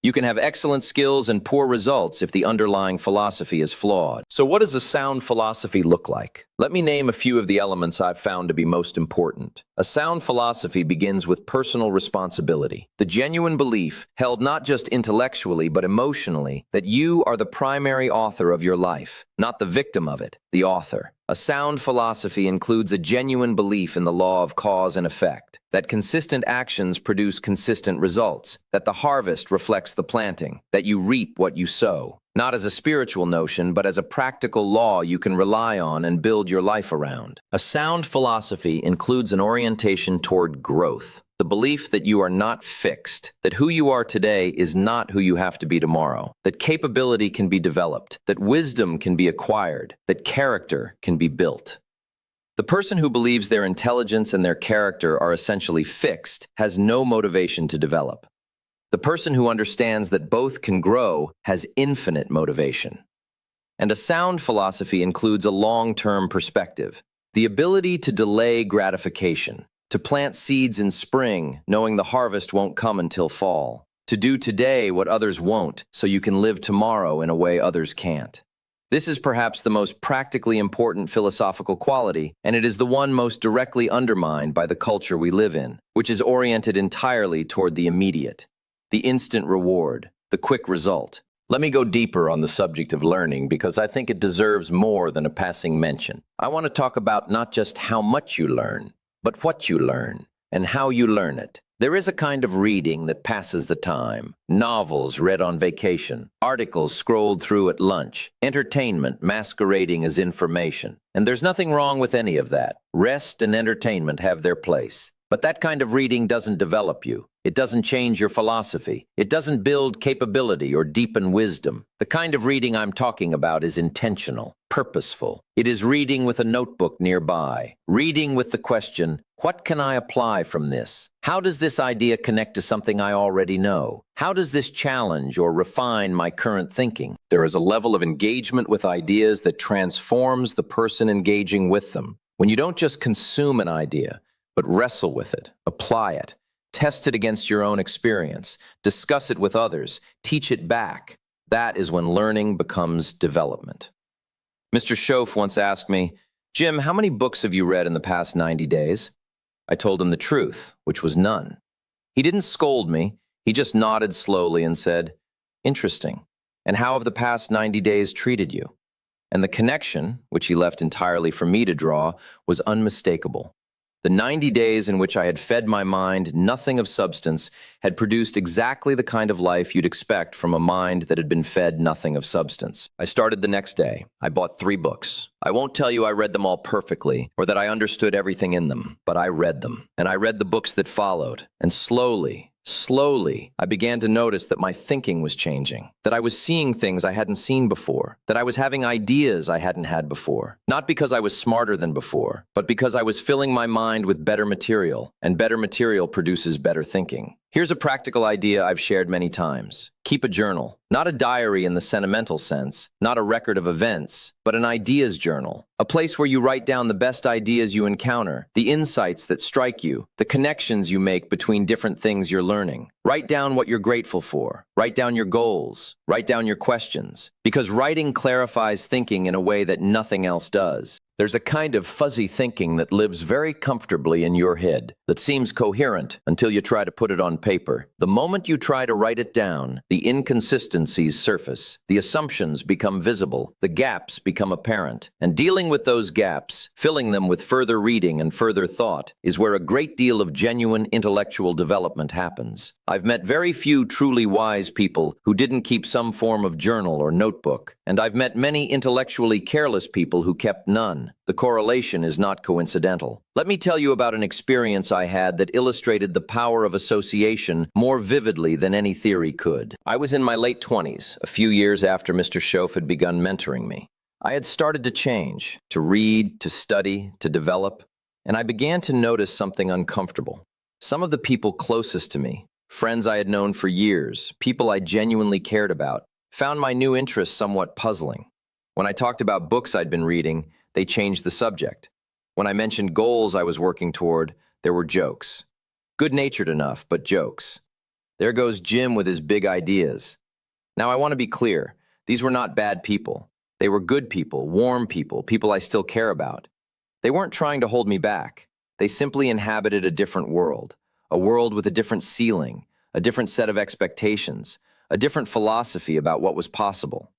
You can have excellent skills and poor results if the underlying philosophy is flawed. So what does a sound philosophy look like? Let me name a few of the elements I've found to be most important. A sound philosophy begins with personal responsibility, the genuine belief, held not just intellectually but emotionally, that you are the primary author of your life, not the victim of it, the author. A sound philosophy includes a genuine belief in the law of cause and effect, that consistent actions produce consistent results, that the harvest reflects the planting, that you reap what you sow. Not as a spiritual notion, but as a practical law you can rely on and build your life around. A sound philosophy includes an orientation toward growth, the belief that you are not fixed, that who you are today is not who you have to be tomorrow, that capability can be developed, that wisdom can be acquired, that character can be built. The person who believes their intelligence and their character are essentially fixed has no motivation to develop. The person who understands that both can grow has infinite motivation. And a sound philosophy includes a long-term perspective, the ability to delay gratification, to plant seeds in spring, knowing the harvest won't come until fall, to do today what others won't, so you can live tomorrow in a way others can't. This is perhaps the most practically important philosophical quality, and it is the one most directly undermined by the culture we live in, which is oriented entirely toward the immediate, the instant reward, the quick result. Let me go deeper on the subject of learning because I think it deserves more than a passing mention. I want to talk about not just how much you learn, but what you learn and how you learn it. There is a kind of reading that passes the time. Novels read on vacation, articles scrolled through at lunch, entertainment masquerading as information. And there's nothing wrong with any of that. Rest and entertainment have their place. But that kind of reading doesn't develop you. It doesn't change your philosophy. It doesn't build capability or deepen wisdom. The kind of reading I'm talking about is intentional, purposeful. It is reading with a notebook nearby, reading with the question, what can I apply from this? How does this idea connect to something I already know? How does this challenge or refine my current thinking? There is a level of engagement with ideas that transforms the person engaging with them. When you don't just consume an idea, but wrestle with it, apply it, test it against your own experience, discuss it with others, teach it back. That is when learning becomes development. Mr. Schoaf once asked me, Jim, how many books have you read in the past 90 days? I told him the truth, which was none. He didn't scold me. He just nodded slowly and said, interesting. And how have the past 90 days treated you? And the connection, which he left entirely for me to draw, was unmistakable. The 90 days in which I had fed my mind nothing of substance had produced exactly the kind of life you'd expect from a mind that had been fed nothing of substance. I started the next day. I bought 3 books. I won't tell you I read them all perfectly or that I understood everything in them, but I read them. And I read the books that followed. And slowly, I began to notice that my thinking was changing, that I was seeing things I hadn't seen before, that I was having ideas I hadn't had before, not because I was smarter than before, but because I was filling my mind with better material, and better material produces better thinking. Here's a practical idea I've shared many times. Keep a journal. Not a diary in the sentimental sense, not a record of events, but an ideas journal. A place where you write down the best ideas you encounter, the insights that strike you, the connections you make between different things you're learning. Write down what you're grateful for. Write down your goals. Write down your questions. Because writing clarifies thinking in a way that nothing else does. There's a kind of fuzzy thinking that lives very comfortably in your head, that seems coherent until you try to put it on paper. The moment you try to write it down, the inconsistencies surface, the assumptions become visible, the gaps become apparent. And dealing with those gaps, filling them with further reading and further thought, is where a great deal of genuine intellectual development happens. I've met very few truly wise people who didn't keep some form of journal or notebook, and I've met many intellectually careless people who kept none. The correlation is not coincidental. Let me tell you about an experience I had that illustrated the power of association more vividly than any theory could. I was in my late 20s, a few years after Mr. Schoaf had begun mentoring me. I had started to change, to read, to study, to develop, and I began to notice something uncomfortable. Some of the people closest to me, friends I had known for years, people I genuinely cared about, found my new interests somewhat puzzling. When I talked about books I'd been reading, they changed the subject. When I mentioned goals I was working toward, there were jokes. Good-natured enough, but jokes. There goes Jim with his big ideas. Now I want to be clear, these were not bad people. They were good people, warm people, people I still care about. They weren't trying to hold me back. They simply inhabited a different world, a world with a different ceiling, a different set of expectations, a different philosophy about what was possible.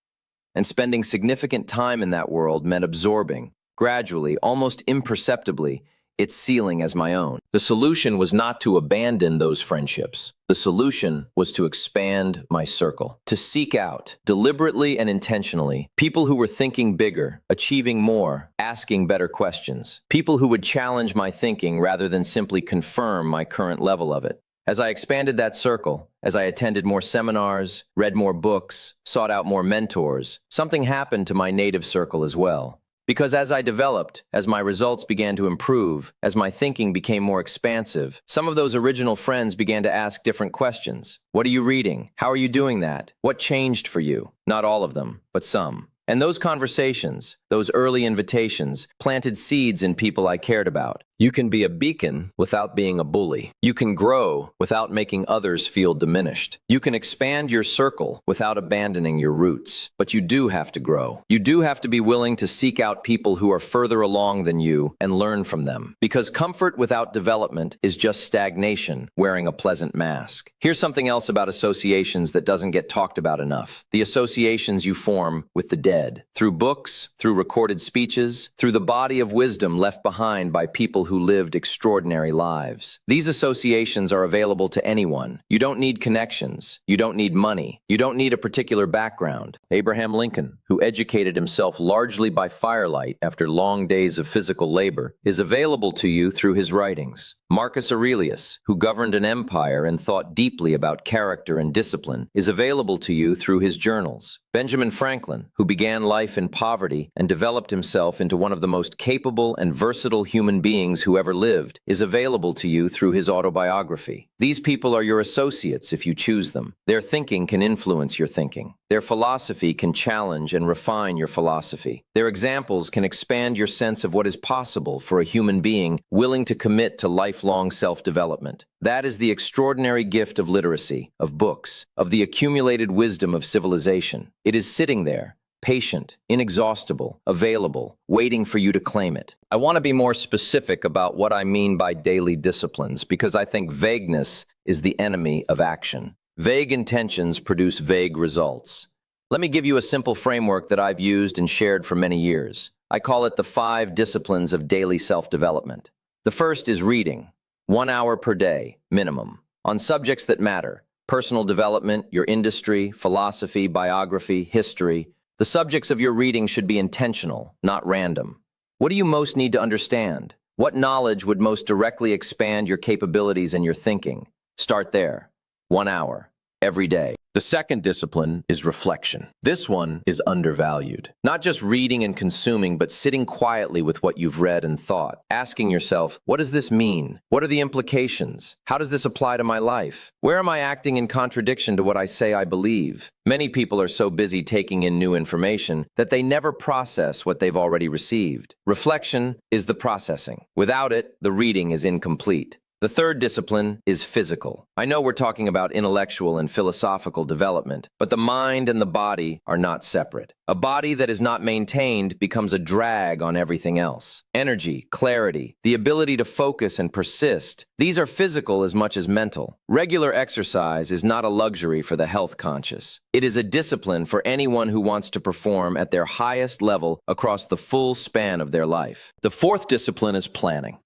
And spending significant time in that world meant absorbing, gradually, almost imperceptibly, its ceiling as my own. The solution was not to abandon those friendships. The solution was to expand my circle, to seek out, deliberately and intentionally, people who were thinking bigger, achieving more, asking better questions, people who would challenge my thinking rather than simply confirm my current level of it. As I expanded that circle, as I attended more seminars, read more books, sought out more mentors, something happened to my native circle as well. Because as I developed, as my results began to improve, as my thinking became more expansive, some of those original friends began to ask different questions. What are you reading? How are you doing that? What changed for you? Not all of them, but some. And those conversations, those early invitations, planted seeds in people I cared about. You can be a beacon without being a bully. You can grow without making others feel diminished. You can expand your circle without abandoning your roots. But you do have to grow. You do have to be willing to seek out people who are further along than you and learn from them. Because comfort without development is just stagnation wearing a pleasant mask. Here's something else about associations that doesn't get talked about enough. The associations you form with the dead. Through books, through recorded speeches, through the body of wisdom left behind by people who lived extraordinary lives. These associations are available to anyone. You don't need connections. You don't need money. You don't need a particular background. Abraham Lincoln, who educated himself largely by firelight after long days of physical labor, is available to you through his writings. Marcus Aurelius, who governed an empire and thought deeply about character and discipline, is available to you through his journals. Benjamin Franklin, who began life in poverty and developed himself into one of the most capable and versatile human beings who ever lived, is available to you through his autobiography. These people are your associates if you choose them. Their thinking can influence your thinking. Their philosophy can challenge and refine your philosophy. Their examples can expand your sense of what is possible for a human being willing to commit to lifelong self-development. That is the extraordinary gift of literacy, of books, of the accumulated wisdom of civilization. It is sitting there, patient, inexhaustible, available, waiting for you to claim it. I want to be more specific about what I mean by daily disciplines because I think vagueness is the enemy of action. Vague intentions produce vague results. Let me give you a simple framework that I've used and shared for many years. I call it the 5 disciplines of daily self-development. The first is reading, 1 hour per day, minimum, on subjects that matter: personal development, your industry, philosophy, biography, history. The subjects of your reading should be intentional, not random. What do you most need to understand? What knowledge would most directly expand your capabilities and your thinking? Start there. 1 hour, every day. The second discipline is reflection. This one is undervalued. Not just reading and consuming, but sitting quietly with what you've read and thought, asking yourself, what does this mean? What are the implications? How does this apply to my life? Where am I acting in contradiction to what I say I believe? Many people are so busy taking in new information that they never process what they've already received. Reflection is the processing. Without it, the reading is incomplete. The third discipline is physical. I know we're talking about intellectual and philosophical development, but the mind and the body are not separate. A body that is not maintained becomes a drag on everything else. Energy, clarity, the ability to focus and persist, these are physical as much as mental. Regular exercise is not a luxury for the health conscious. It is a discipline for anyone who wants to perform at their highest level across the full span of their life. The fourth discipline is planning.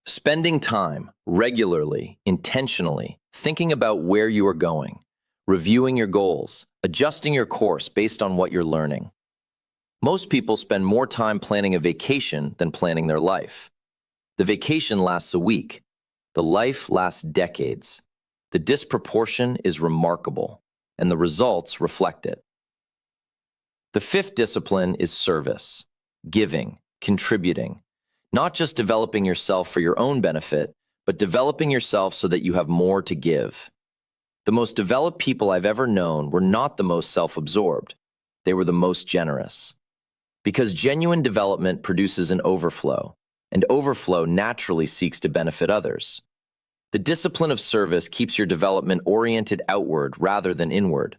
Spending time, regularly, intentionally, thinking about where you are going, reviewing your goals, adjusting your course based on what you're learning. Most people spend more time planning a vacation than planning their life. The vacation lasts a week. The life lasts decades. The disproportion is remarkable, and the results reflect it. The fifth discipline is service, giving, contributing. Not just developing yourself for your own benefit, but developing yourself so that you have more to give. The most developed people I've ever known were not the most self-absorbed. They were the most generous. Because genuine development produces an overflow, and overflow naturally seeks to benefit others. The discipline of service keeps your development oriented outward rather than inward.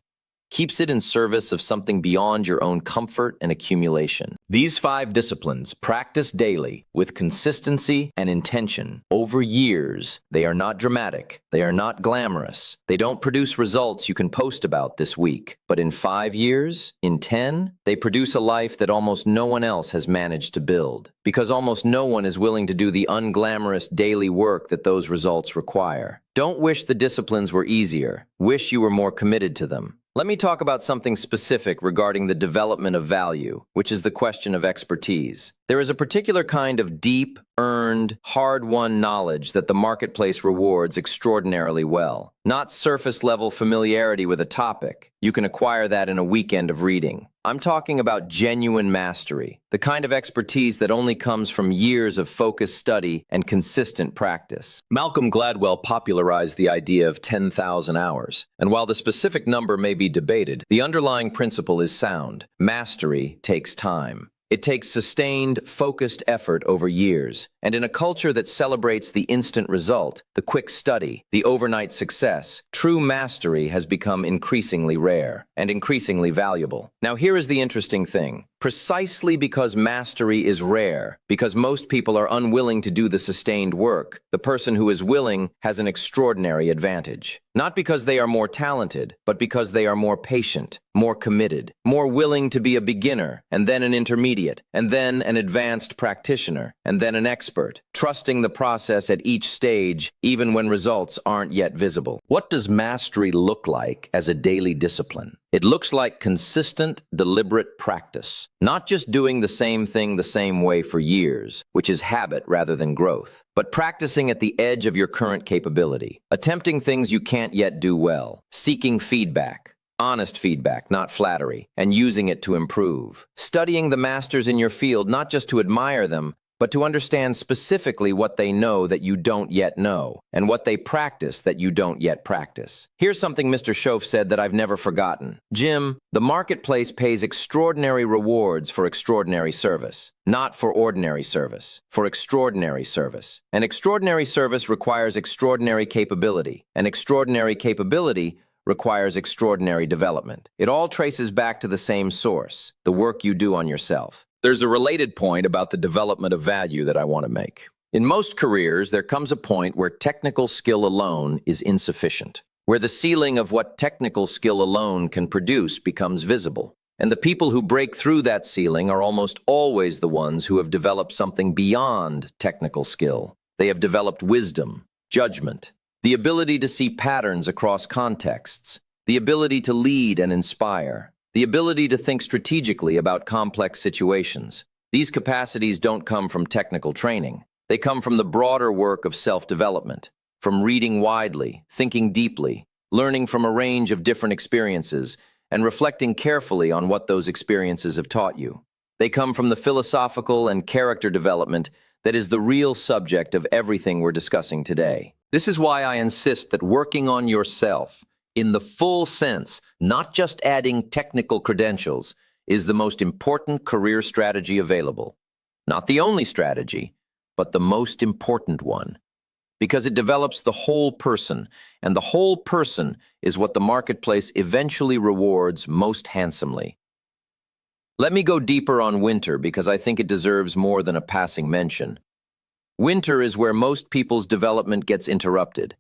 Keeps it in service of something beyond your own comfort and accumulation. These 5 disciplines, practiced daily, with consistency and intention, over years, they are not dramatic, they are not glamorous, they don't produce results you can post about this week. But in 5 years, in 10, they produce a life that almost no one else has managed to build. Because almost no one is willing to do the unglamorous daily work that those results require. Don't wish the disciplines were easier. Wish you were more committed to them. Let me talk about something specific regarding the development of value, which is the question of expertise. There is a particular kind of deep, earned, hard-won knowledge that the marketplace rewards extraordinarily well. Not surface-level familiarity with a topic. You can acquire that in a weekend of reading. I'm talking about genuine mastery, the kind of expertise that only comes from years of focused study and consistent practice. Malcolm Gladwell popularized the idea of 10,000 hours, and while the specific number may be debated, the underlying principle is sound. Mastery takes time. It takes sustained, focused effort over years, and in a culture that celebrates the instant result, the quick study, the overnight success, true mastery has become increasingly rare and increasingly valuable. Now here is the interesting thing. Precisely because mastery is rare, because most people are unwilling to do the sustained work, the person who is willing has an extraordinary advantage. Not because they are more talented, but because they are more patient, more committed, more willing to be a beginner, and then an intermediate, and then an advanced practitioner, and then an expert, trusting the process at each stage, even when results aren't yet visible. What does mastery look like as a daily discipline? It looks like consistent, deliberate practice. Not just doing the same thing the same way for years, which is habit rather than growth, but practicing at the edge of your current capability, attempting things you can't yet do well, seeking feedback. Honest feedback, not flattery, and using it to improve. Studying the masters in your field not just to admire them, but to understand specifically what they know that you don't yet know, and what they practice that you don't yet practice. Here's something Mr. Schoaf said that I've never forgotten. Jim, the marketplace pays extraordinary rewards for extraordinary service. Not for ordinary service, for extraordinary service. And extraordinary service requires extraordinary capability. And extraordinary capability requires extraordinary development. It all traces back to the same source, the work you do on yourself. There's a related point about the development of value that I want to make. In most careers, there comes a point where technical skill alone is insufficient, where the ceiling of what technical skill alone can produce becomes visible. And the people who break through that ceiling are almost always the ones who have developed something beyond technical skill. They have developed wisdom, judgment, the ability to see patterns across contexts, the ability to lead and inspire, the ability to think strategically about complex situations. These capacities don't come from technical training. They come from the broader work of self-development, from reading widely, thinking deeply, learning from a range of different experiences and reflecting carefully on what those experiences have taught you. They come from the philosophical and character development that is the real subject of everything we're discussing today. This is why I insist that working on yourself, in the full sense, not just adding technical credentials, is the most important career strategy available. Not the only strategy, but the most important one. Because it develops the whole person, and the whole person is what the marketplace eventually rewards most handsomely. Let me go deeper on winter because I think it deserves more than a passing mention. Winter is where most people's development gets interrupted,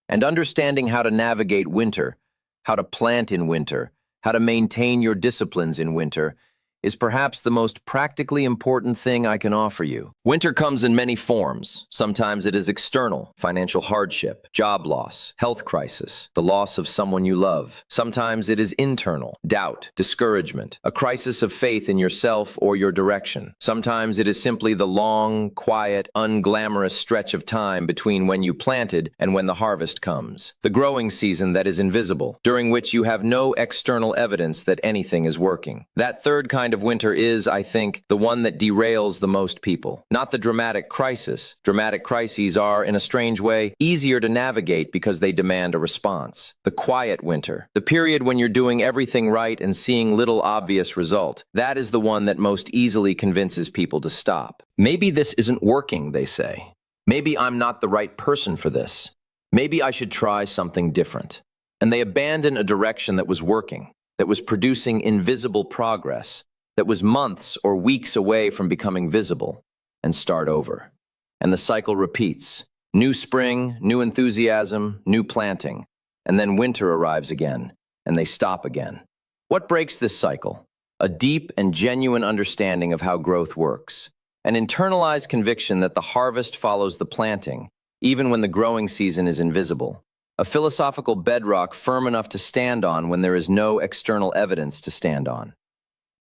and understanding how to navigate winter, how to plant in winter, how to maintain your disciplines in winter, is perhaps the most practically important thing I can offer you. Winter comes in many forms. Sometimes it is external, financial hardship, job loss, health crisis, the loss of someone you love. Sometimes it is internal, doubt, discouragement, a crisis of faith in yourself or your direction. Sometimes it is simply the long, quiet, unglamorous stretch of time between when you planted and when the harvest comes. The growing season that is invisible, during which you have no external evidence that anything is working. That third kind of winter is, I think, the one that derails the most people. Not the dramatic crisis. Dramatic crises are, in a strange way, easier to navigate because they demand a response. The quiet winter, the period when you're doing everything right and seeing little obvious result, that is the one that most easily convinces people to stop. Maybe this isn't working, they say. Maybe I'm not the right person for this. Maybe I should try something different. And they abandon a direction that was working, that was producing invisible progress, that was months or weeks away from becoming visible, and start over. And the cycle repeats. New spring, new enthusiasm, new planting. And then winter arrives again, and they stop again. What breaks this cycle? A deep and genuine understanding of how growth works. An internalized conviction that the harvest follows the planting, even when the growing season is invisible. A philosophical bedrock firm enough to stand on when there is no external evidence to stand on.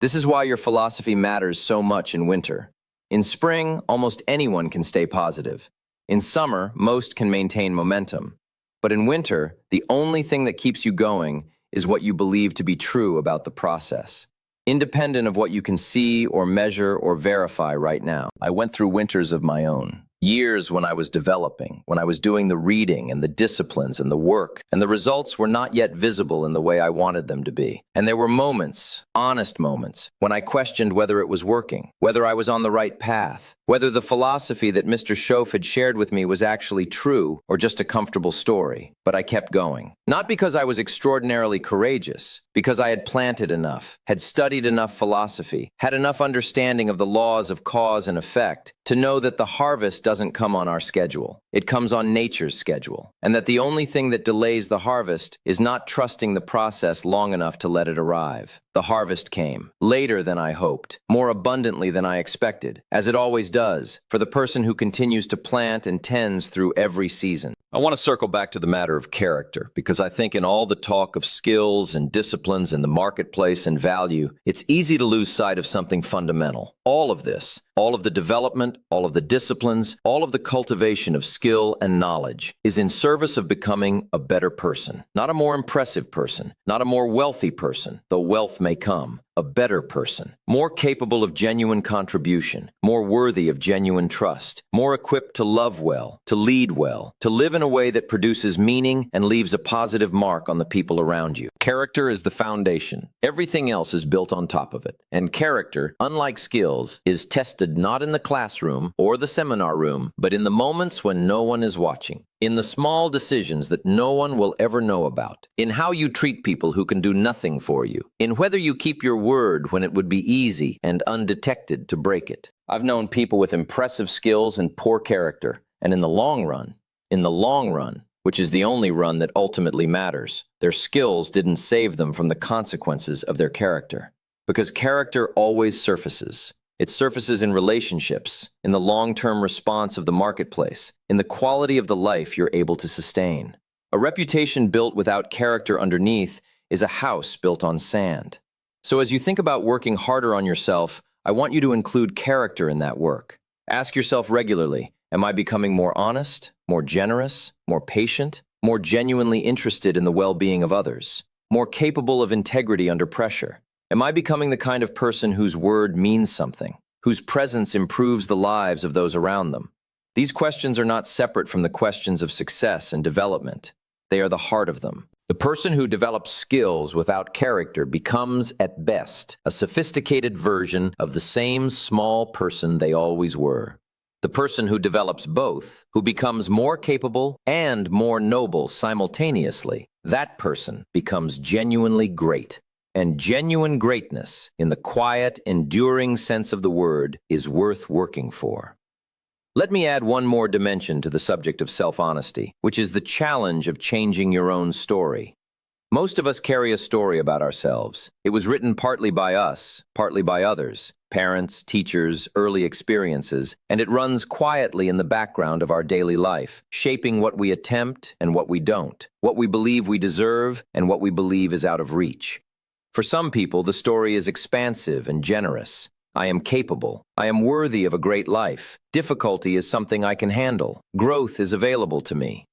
This is why your philosophy matters so much in winter. In spring, almost anyone can stay positive. In summer, most can maintain momentum. But in winter, the only thing that keeps you going is what you believe to be true about the process, independent of what you can see or measure or verify right now. I went through winters of my own. Years when I was developing, when I was doing the reading and the disciplines and the work, and the results were not yet visible in the way I wanted them to be. And there were moments, honest moments, when I questioned whether it was working, whether I was on the right path, whether the philosophy that Mr. Schoaf had shared with me was actually true or just a comfortable story. But I kept going. Not because I was extraordinarily courageous, because I had planted enough, had studied enough philosophy, had enough understanding of the laws of cause and effect to know that the harvest doesn't come on our schedule. It comes on nature's schedule. And that the only thing that delays the harvest is not trusting the process long enough to let it arrive. The harvest came, later than I hoped, more abundantly than I expected, as it always does, for the person who continues to plant and tends through every season. I want to circle back to the matter of character, because I think in all the talk of skills and disciplines in the marketplace and value, it's easy to lose sight of something fundamental. All of this, all of the development, all of the disciplines, all of the cultivation of skill and knowledge is in service of becoming a better person. Not a more impressive person, not a more wealthy person, though wealth may come. A better person, more capable of genuine contribution, more worthy of genuine trust, more equipped to love well, to lead well, to live in a way that produces meaning and leaves a positive mark on the people around you. Character is the foundation. Everything else is built on top of it. And character, unlike skills, is tested not in the classroom or the seminar room, but in the moments when no one is watching. In the small decisions that no one will ever know about, in how you treat people who can do nothing for you, in whether you keep your word when it would be easy and undetected to break it. I've known people with impressive skills and poor character, and in the long run, which is the only run that ultimately matters, their skills didn't save them from the consequences of their character. Because character always surfaces. It surfaces in relationships, in the long-term response of the marketplace, in the quality of the life you're able to sustain. A reputation built without character underneath is a house built on sand. So as you think about working harder on yourself, I want you to include character in that work. Ask yourself regularly, am I becoming more honest, more generous, more patient? more genuinely interested in the well-being of others, more capable of integrity under pressure? Am I becoming the kind of person whose word means something, whose presence improves the lives of those around them? These questions are not separate from the questions of success and development. They are the heart of them. The person who develops skills without character becomes, at best, a sophisticated version of the same small person they always were. The person who develops both, who becomes more capable and more noble simultaneously, that person becomes genuinely great. And genuine greatness, in the quiet, enduring sense of the word, is worth working for. Let me add one more dimension to the subject of self-honesty, which is the challenge of changing your own story. Most of us carry a story about ourselves. It was written partly by us, partly by others, parents, teachers, early experiences, and it runs quietly in the background of our daily life, shaping what we attempt and what we don't, what we believe we deserve and what we believe is out of reach. For some people, the story is expansive and generous. I am capable. I am worthy of a great life. Difficulty is something I can handle. Growth is available to me.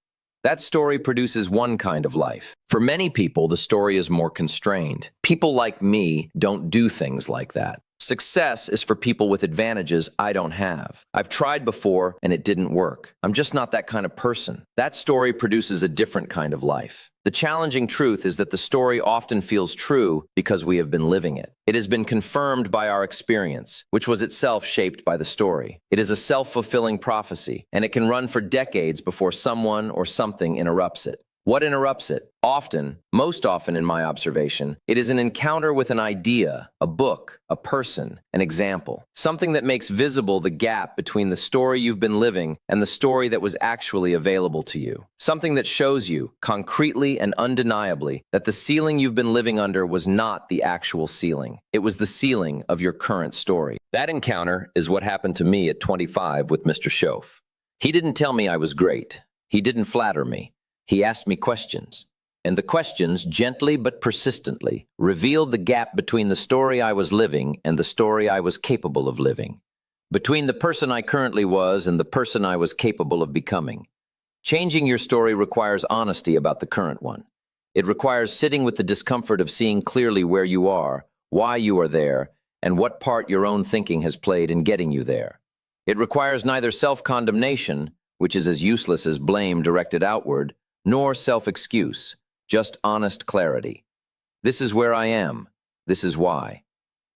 That story produces one kind of life. For many people, the story is more constrained. People like me don't do things like that. Success is for people with advantages I don't have. I've tried before and it didn't work. I'm just not that kind of person. That story produces a different kind of life. The challenging truth is that the story often feels true because we have been living it. It has been confirmed by our experience, which was itself shaped by the story. It is a self-fulfilling prophecy, and it can run for decades before someone or something interrupts it. What interrupts it? Often, most often in my observation, it is an encounter with an idea, a book, a person, an example. Something that makes visible the gap between the story you've been living and the story that was actually available to you. Something that shows you, concretely and undeniably, that the ceiling you've been living under was not the actual ceiling. It was the ceiling of your current story. That encounter is what happened to me at 25 with Mr. Schoaf. He didn't tell me I was great. He didn't flatter me. He asked me questions, and the questions, gently but persistently, revealed the gap between the story I was living and the story I was capable of living, between the person I currently was and the person I was capable of becoming. Changing your story requires honesty about the current one. It requires sitting with the discomfort of seeing clearly where you are, why you are there, and what part your own thinking has played in getting you there. It requires neither self-condemnation, which is as useless as blame directed outward, nor self-excuse, just honest clarity. This is where I am. This is why.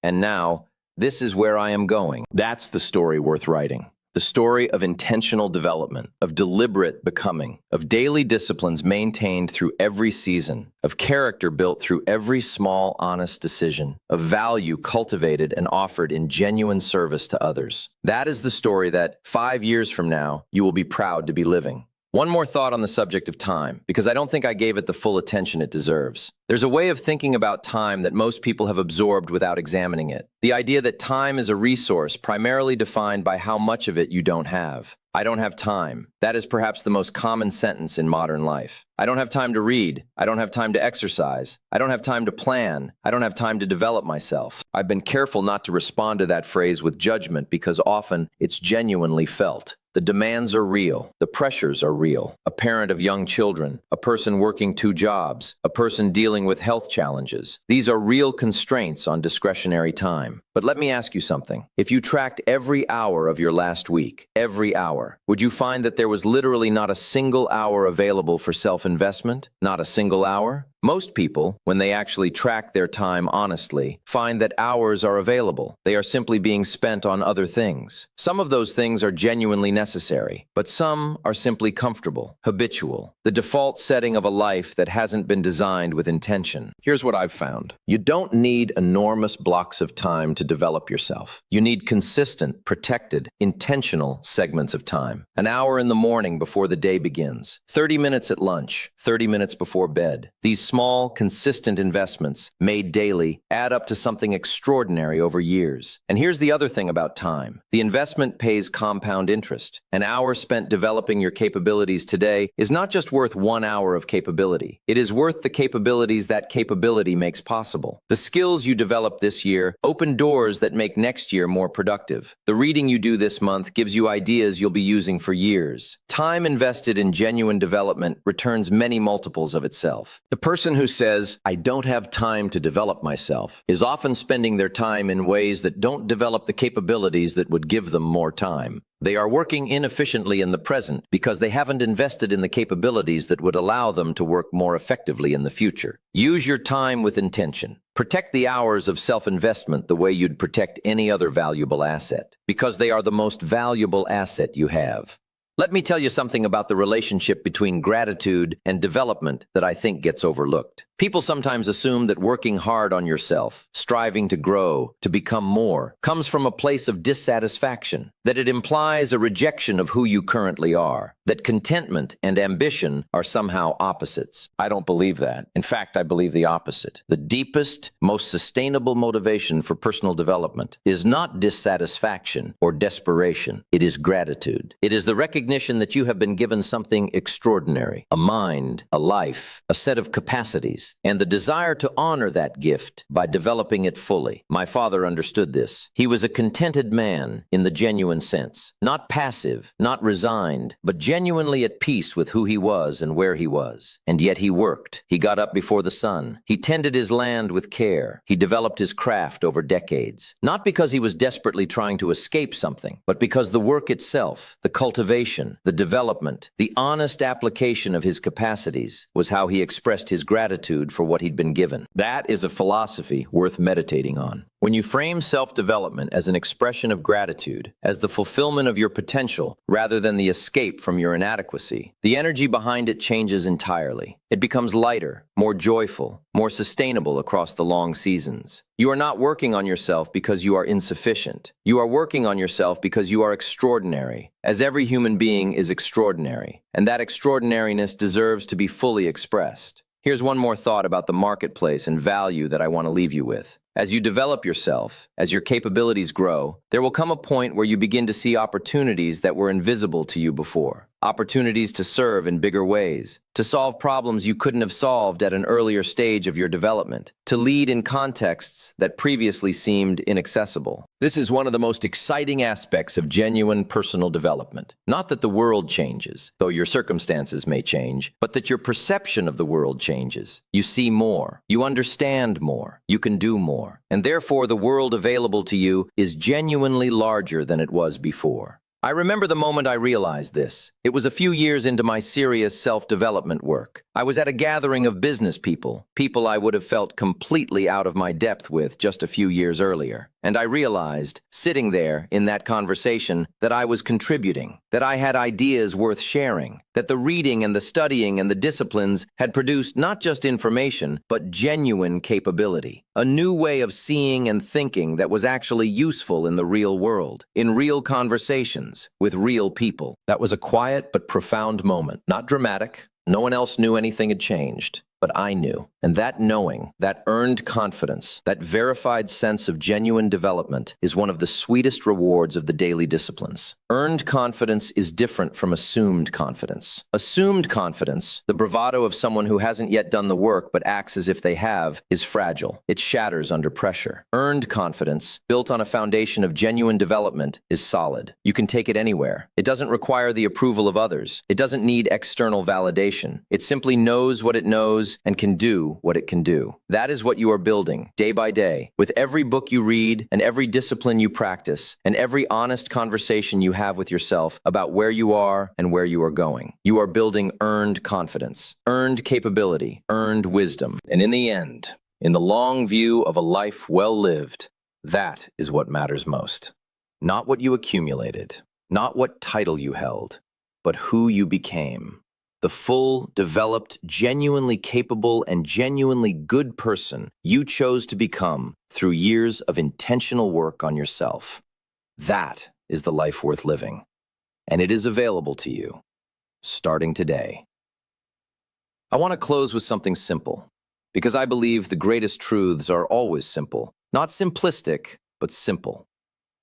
And now, this is where I am going. That's the story worth writing. The story of intentional development, of deliberate becoming, of daily disciplines maintained through every season, of character built through every small, honest decision, of value cultivated and offered in genuine service to others. That is the story that, 5 years from now, you will be proud to be living. One more thought on the subject of time, because I don't think I gave it the full attention it deserves. There's a way of thinking about time that most people have absorbed without examining it. The idea that time is a resource primarily defined by how much of it you don't have. I don't have time. That is perhaps the most common sentence in modern life. I don't have time to read. I don't have time to exercise. I don't have time to plan. I don't have time to develop myself. I've been careful not to respond to that phrase with judgment because often it's genuinely felt. The demands are real. The pressures are real. A parent of young children, a person working 2 jobs, a person dealing with health challenges. These are real constraints on discretionary time. But let me ask you something. If you tracked every hour of your last week, every hour, would you find that there was literally not a single hour available for self-investment? Not a single hour? Most people, when they actually track their time honestly, find that hours are available. They are simply being spent on other things. Some of those things are genuinely necessary, but some are simply comfortable, habitual, the default setting of a life that hasn't been designed with intention. Here's what I've found. You don't need enormous blocks of time to develop yourself. You need consistent, protected, intentional segments of time. An hour in the morning before the day begins, 30 minutes at lunch, 30 minutes before bed. These small, consistent investments, made daily, add up to something extraordinary over years. And here's the other thing about time. The investment pays compound interest. An hour spent developing your capabilities today is not just worth 1 hour of capability. It is worth the capabilities that capability makes possible. The skills you develop this year open doors that make next year more productive. The reading you do this month gives you ideas you'll be using for years. Time invested in genuine development returns many multiples of itself. The person who says, "I don't have time to develop myself," is often spending their time in ways that don't develop the capabilities that would give them more time. They are working inefficiently in the present because they haven't invested in the capabilities that would allow them to work more effectively in the future. Use your time with intention. Protect the hours of self-investment the way you'd protect any other valuable asset, because they are the most valuable asset you have. Let me tell you something about the relationship between gratitude and development that I think gets overlooked. People sometimes assume that working hard on yourself, striving to grow, to become more, comes from a place of dissatisfaction, that it implies a rejection of who you currently are, that contentment and ambition are somehow opposites. I don't believe that. In fact, I believe the opposite. The deepest, most sustainable motivation for personal development is not dissatisfaction or desperation. It is gratitude. It is the recognition that you have been given something extraordinary, a mind, a life, a set of capacities, and the desire to honor that gift by developing it fully. My father understood this. He was a contented man in the genuine sense, not passive, not resigned, but genuinely at peace with who he was and where he was. And yet he worked. He got up before the sun. He tended his land with care. He developed his craft over decades, not because he was desperately trying to escape something, but because the work itself, the cultivation, the development, the honest application of his capacities was how he expressed his gratitude for what he'd been given. That is a philosophy worth meditating on. When you frame self-development as an expression of gratitude, as the fulfillment of your potential rather than the escape from your inadequacy, the energy behind it changes entirely. It becomes lighter, more joyful, more sustainable across the long seasons. You are not working on yourself because you are insufficient. You are working on yourself because you are extraordinary, as every human being is extraordinary, and that extraordinariness deserves to be fully expressed. Here's one more thought about the marketplace and value that I want to leave you with. As you develop yourself, as your capabilities grow, there will come a point where you begin to see opportunities that were invisible to you before. Opportunities to serve in bigger ways, to solve problems you couldn't have solved at an earlier stage of your development, to lead in contexts that previously seemed inaccessible. This is one of the most exciting aspects of genuine personal development. Not that the world changes, though your circumstances may change, but that your perception of the world changes. You see more, you understand more, you can do more, and therefore the world available to you is genuinely larger than it was before. I remember the moment I realized this. It was a few years into my serious self-development work. I was at a gathering of business people I would have felt completely out of my depth with just a few years earlier. And I realized, sitting there in that conversation, that I was contributing, that I had ideas worth sharing, that the reading and the studying and the disciplines had produced not just information, but genuine capability. A new way of seeing and thinking that was actually useful in the real world, in real conversations, with real people. That was a quiet but profound moment. Not dramatic. No one else knew anything had changed. But I knew. And that knowing, that earned confidence, that verified sense of genuine development is one of the sweetest rewards of the daily disciplines. Earned confidence is different from assumed confidence. Assumed confidence, the bravado of someone who hasn't yet done the work but acts as if they have, is fragile. It shatters under pressure. Earned confidence, built on a foundation of genuine development, is solid. You can take it anywhere. It doesn't require the approval of others. It doesn't need external validation. It simply knows what it knows and can do what it can do. That is what you are building, day by day, with every book you read and every discipline you practice and every honest conversation you have with yourself about where you are and where you are going. You are building earned confidence, earned capability, earned wisdom. And in the end, in the long view of a life well lived, that is what matters most. Not what you accumulated, not what title you held, but who you became. The full, developed, genuinely capable, and genuinely good person you chose to become through years of intentional work on yourself. That is the life worth living. And it is available to you, starting today. I want to close with something simple. because I believe the greatest truths are always simple. Not simplistic, but simple.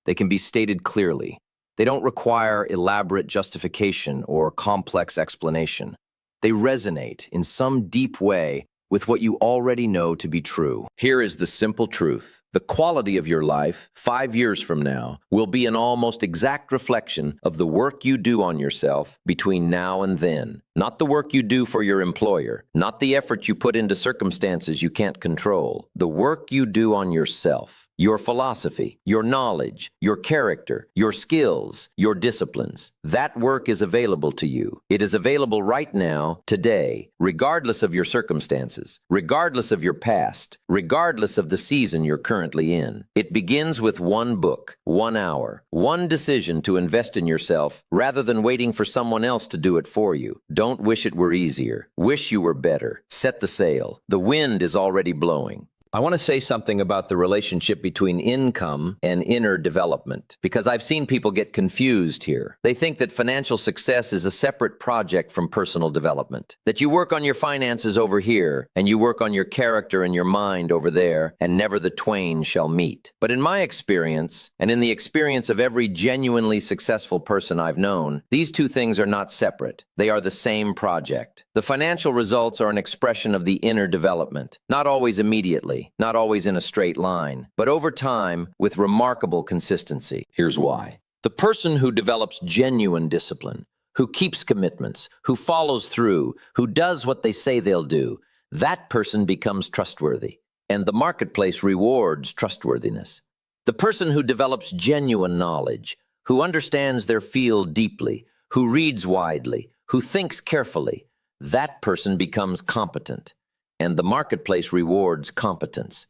They can be stated clearly. They don't require elaborate justification or complex explanation. They resonate in some deep way with what you already know to be true. Here is the simple truth. The quality of your life 5 years from now will be an almost exact reflection of the work you do on yourself between now and then. Not the work you do for your employer, not the effort you put into circumstances you can't control. The work you do on yourself. Your philosophy, your knowledge, your character, your skills, your disciplines. That work is available to you. It is available right now, today, regardless of your circumstances, regardless of your past, regardless of the season you're currently in. It begins with one book, 1 hour, one decision to invest in yourself rather than waiting for someone else to do it for you. Don't wish it were easier. Wish you were better. Set the sail. The wind is already blowing. I want to say something about the relationship between income and inner development, because I've seen people get confused here. They think that financial success is a separate project from personal development, that you work on your finances over here, and you work on your character and your mind over there, and never the twain shall meet. But in my experience, and in the experience of every genuinely successful person I've known, these two things are not separate. They are the same project. The financial results are an expression of the inner development, not always immediately, not always in a straight line, but over time with remarkable consistency. Here's why. The person who develops genuine discipline, who keeps commitments, who follows through, who does what they say they'll do, that person becomes trustworthy, and the marketplace rewards trustworthiness. The person who develops genuine knowledge, who understands their field deeply, who reads widely, who thinks carefully, that person becomes competent, and the marketplace rewards competence.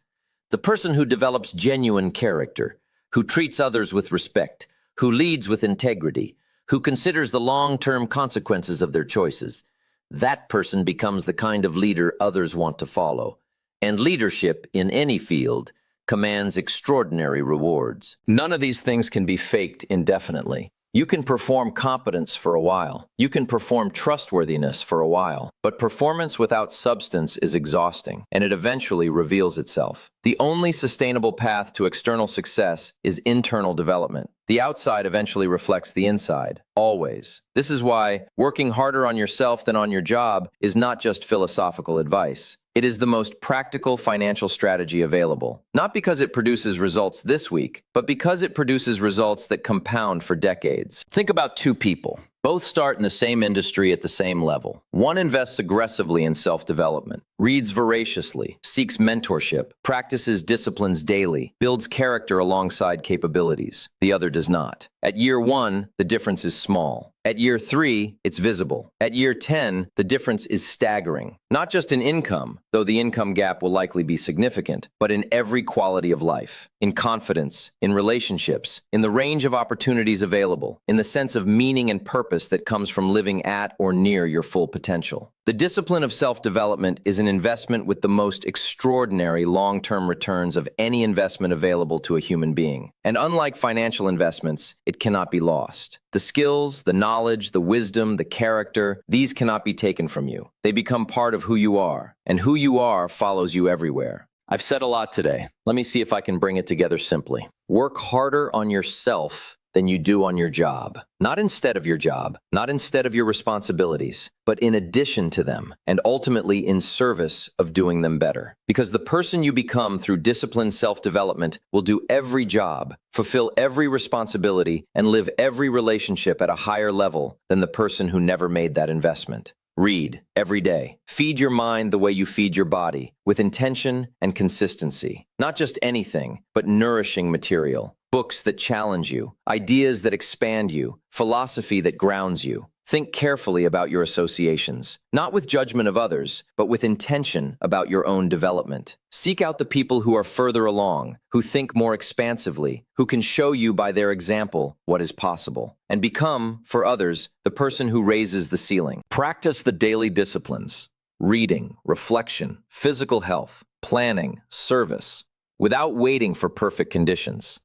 The person who develops genuine character, who treats others with respect, who leads with integrity, who considers the long-term consequences of their choices, that person becomes the kind of leader others want to follow. And leadership in any field commands extraordinary rewards. None of these things can be faked indefinitely. You can perform competence for a while. You can perform trustworthiness for a while. But performance without substance is exhausting, and it eventually reveals itself. The only sustainable path to external success is internal development. The outside eventually reflects the inside, always. This is why working harder on yourself than on your job is not just philosophical advice. It is the most practical financial strategy available, not because it produces results this week, but because it produces results that compound for decades. Think about two people. Both start in the same industry at the same level. One invests aggressively in self-development, reads voraciously, seeks mentorship, practices disciplines daily, builds character alongside capabilities. The other does not. At year 1, the difference is small. At year 3, it's visible. At year 10, the difference is staggering. Not just in income, though the income gap will likely be significant, but in every quality of life, in confidence, in relationships, in the range of opportunities available, in the sense of meaning and purpose that comes from living at or near your full potential. The discipline of self-development is an investment with the most extraordinary long-term returns of any investment available to a human being. And unlike financial investments, it cannot be lost. The skills, the knowledge, the wisdom, the character, these cannot be taken from you. They become part of who you are, and who you are follows you everywhere. I've said a lot today. Let me see if I can bring it together simply. Work harder on yourself than you do on your job. Not instead of your job, not instead of your responsibilities, but in addition to them, and ultimately in service of doing them better. Because the person you become through disciplined self-development will do every job, fulfill every responsibility, and live every relationship at a higher level than the person who never made that investment. Read every day. Feed your mind the way you feed your body, with intention and consistency. Not just anything, but nourishing material. Books that challenge you, ideas that expand you, philosophy that grounds you. Think carefully about your associations, not with judgment of others, but with intention about your own development. Seek out the people who are further along, who think more expansively, who can show you by their example what is possible, and become, for others, the person who raises the ceiling. Practice the daily disciplines: reading, reflection, physical health, planning, service, without waiting for perfect conditions.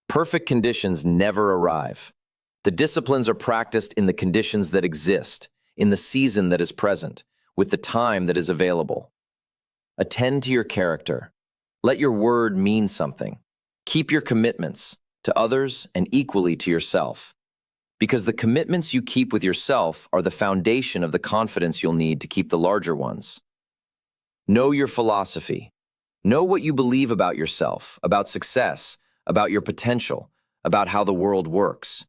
Perfect conditions never arrive. The disciplines are practiced in the conditions that exist, in the season that is present, with the time that is available. Attend to your character. Let your word mean something. Keep your commitments to others and equally to yourself. Because the commitments you keep with yourself are the foundation of the confidence you'll need to keep the larger ones. Know your philosophy. Know what you believe about yourself, about success, about your potential, about how the world works.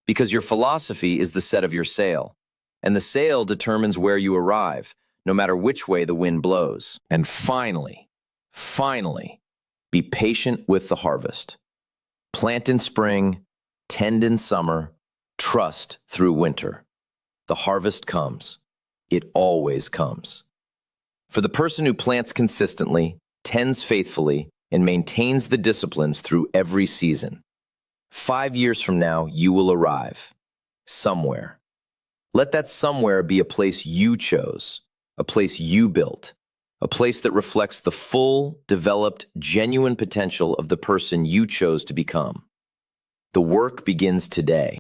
Because your philosophy is the set of your sail, and the sail determines where you arrive, no matter which way the wind blows. And finally, be patient with the harvest. Plant in spring, tend in summer, trust through winter. The harvest comes. It always comes. For the person who plants consistently, tends faithfully, and maintains the disciplines through every season, 5 years from now, you will arrive. Somewhere. Let that somewhere be a place you chose, a place you built, a place that reflects the full, developed, genuine potential of the person you chose to become. The work begins today.